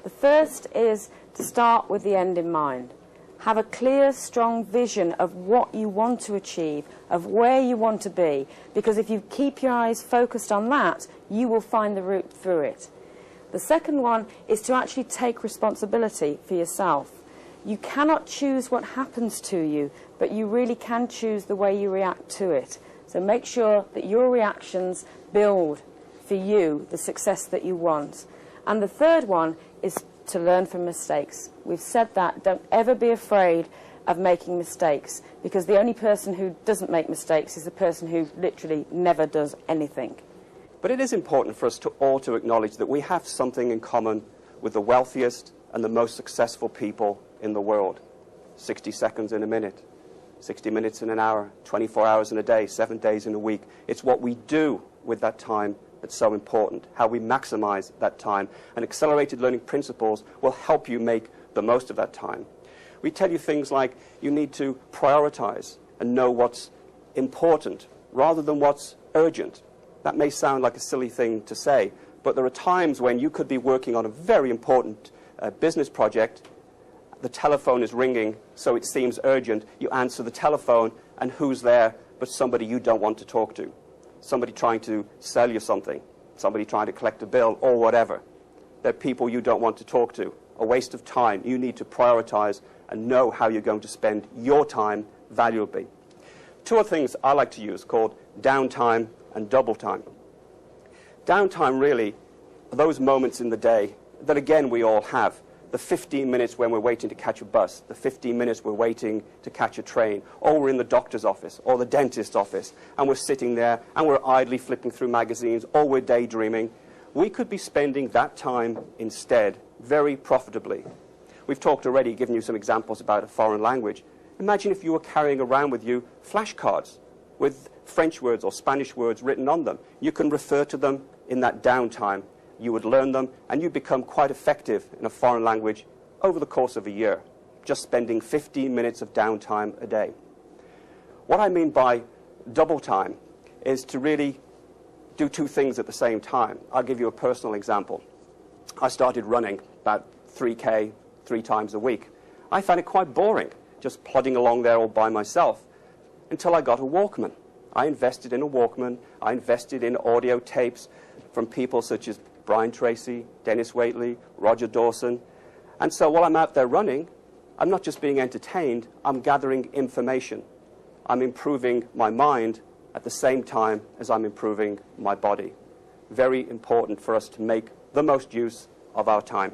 The first is to start with the end in mind. Have a clear, strong vision of what you want to achieve, of where you want to be, because if you keep your eyes focused on that, you will find the route through it. The second one is to actually take responsibility for yourself. You cannot choose what happens to you, but you really can choose the way you react to it. So make sure that your reactions build for you the success that you want. And the third one is to learn from mistakes. We've said that. Don't ever be afraid of making mistakes, because the only person who doesn't make mistakes is the person who literally never does anything. But it is important for us all to acknowledge that we have something in common with the wealthiest and the most successful people in the world. 60 seconds in a minute, 60 minutes in an hour, 24 hours in a day, 7 days in a week. It's what we do with that time that's so important, how we maximize that time. And accelerated learning principles will help you make the most of that time. We tell you things like you need to prioritize and know what's important rather than what's urgent. That may sound like a silly thing to say, but there are times when you could be working on a very important business project. The telephone is ringing, so it seems urgent. You answer the telephone, and who's there but somebody you don't want to talk to? Somebody trying to sell you something, somebody trying to collect a bill, or whatever. They're people you don't want to talk to. A waste of time. You need to prioritize and know how you're going to spend your time valuably. Two other things I like to use called downtime and double time. Downtime really are those moments in the day that, again, we all have. The 15 minutes when we're waiting to catch a bus, the 15 minutes we're waiting to catch a train, or we're in the doctor's office or the dentist's office, and we're sitting there and we're idly flipping through magazines, or we're daydreaming. We could be spending that time instead very profitably. We've talked already, given you some examples about a foreign language. Imagine if you were carrying around with you flashcards with French words or Spanish words written on them. You can refer to them in that downtime. You would learn them, and you'd become quite effective in a foreign language over the course of a year, just spending 15 minutes of downtime a day. What I mean by double time is to really do two things at the same time. I'll give you a personal example. I started running about 3K, 3 times a week. I found it quite boring, just plodding along there all by myself, until I got a Walkman. I invested in a Walkman. I invested in audio tapes from people such as Brian Tracy, Dennis Waitley, Roger Dawson. And so while I'm out there running, I'm not just being entertained, I'm gathering information. I'm improving my mind at the same time as I'm improving my body. Very important for us to make the most use of our time.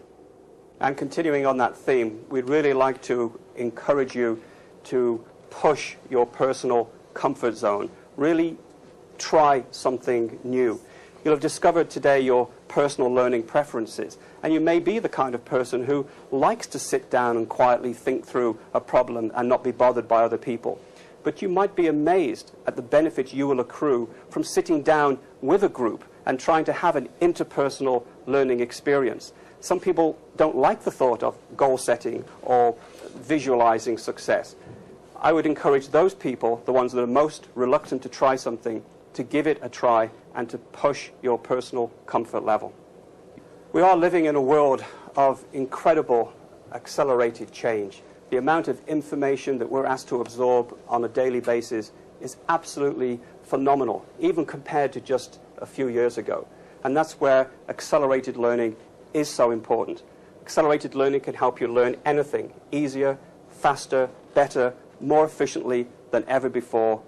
And continuing on that theme, we'd really like to encourage you to push your personal comfort zone. Really try something new. You'll have discovered today your personal learning preferences, and you may be the kind of person who likes to sit down and quietly think through a problem and not be bothered by other people. But you might be amazed at the benefits you will accrue from sitting down with a group and trying to have an interpersonal learning experience. Some people don't like the thought of goal setting or visualizing success. I would encourage those people, the ones that are most reluctant to try something, to give it a try and to push your personal comfort level. We are living in a world of incredible accelerated change. The amount of information that we're asked to absorb on a daily basis is absolutely phenomenal, even compared to just a few years ago. And that's where accelerated learning is so important. Accelerated learning can help you learn anything easier, faster, better, more efficiently than ever before,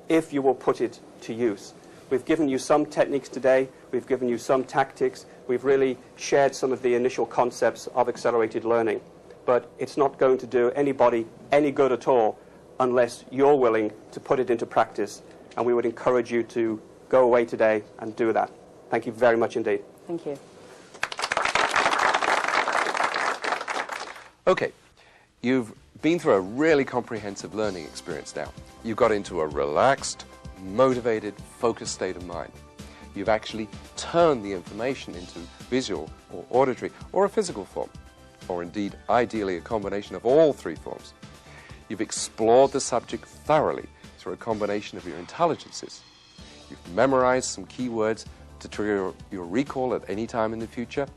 if you will put it to use. We've given you some techniques today, we've given you some tactics, we've really shared some of the initial concepts of accelerated learning. But it's not going to do anybody any good at all unless you're willing to put it into practice. And we would encourage you to go away today and do that. Thank you very much indeed. Thank you. Okay, you've been through a really comprehensive learning experience now. You got into a relaxed, motivated, focused state of mind. You've actually turned the information into visual or auditory or a physical form, or indeed, ideally, a combination of all 3 forms. You've explored the subject thoroughly through a combination of your intelligences. You've memorized some key words to trigger your recall at any time in the future.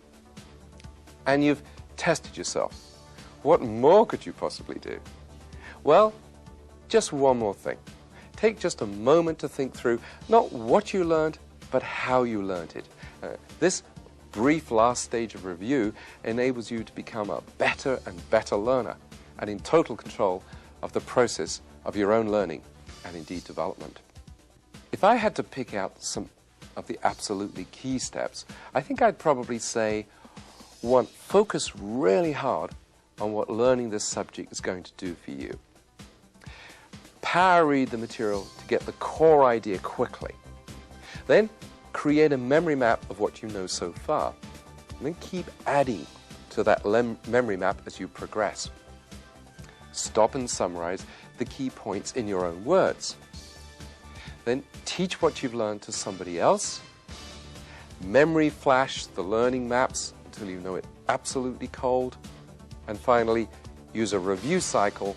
And you've tested yourself. What more could you possibly do? Well, just one more thing. Take just a moment to think through not what you learned, but how you learned it. This brief last stage of review enables you to become a better and better learner and in total control of the process of your own learning and indeed development. If I had to pick out some of the absolutely key steps, I think I'd probably say, 1, focus really hard on what learning this subject is going to do for you. Power read the material to get the core idea quickly. Then create a memory map of what you know so far. And then keep adding to that memory map as you progress. Stop and summarize the key points in your own words. Then teach what you've learned to somebody else. Memory flash the learning maps until you know it absolutely cold. And finally, use a review cycle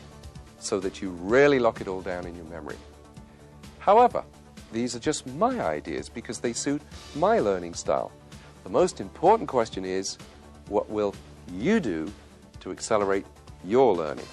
so that you really lock it all down in your memory. However, these are just my ideas because they suit my learning style. The most important question is, what will you do to accelerate your learning?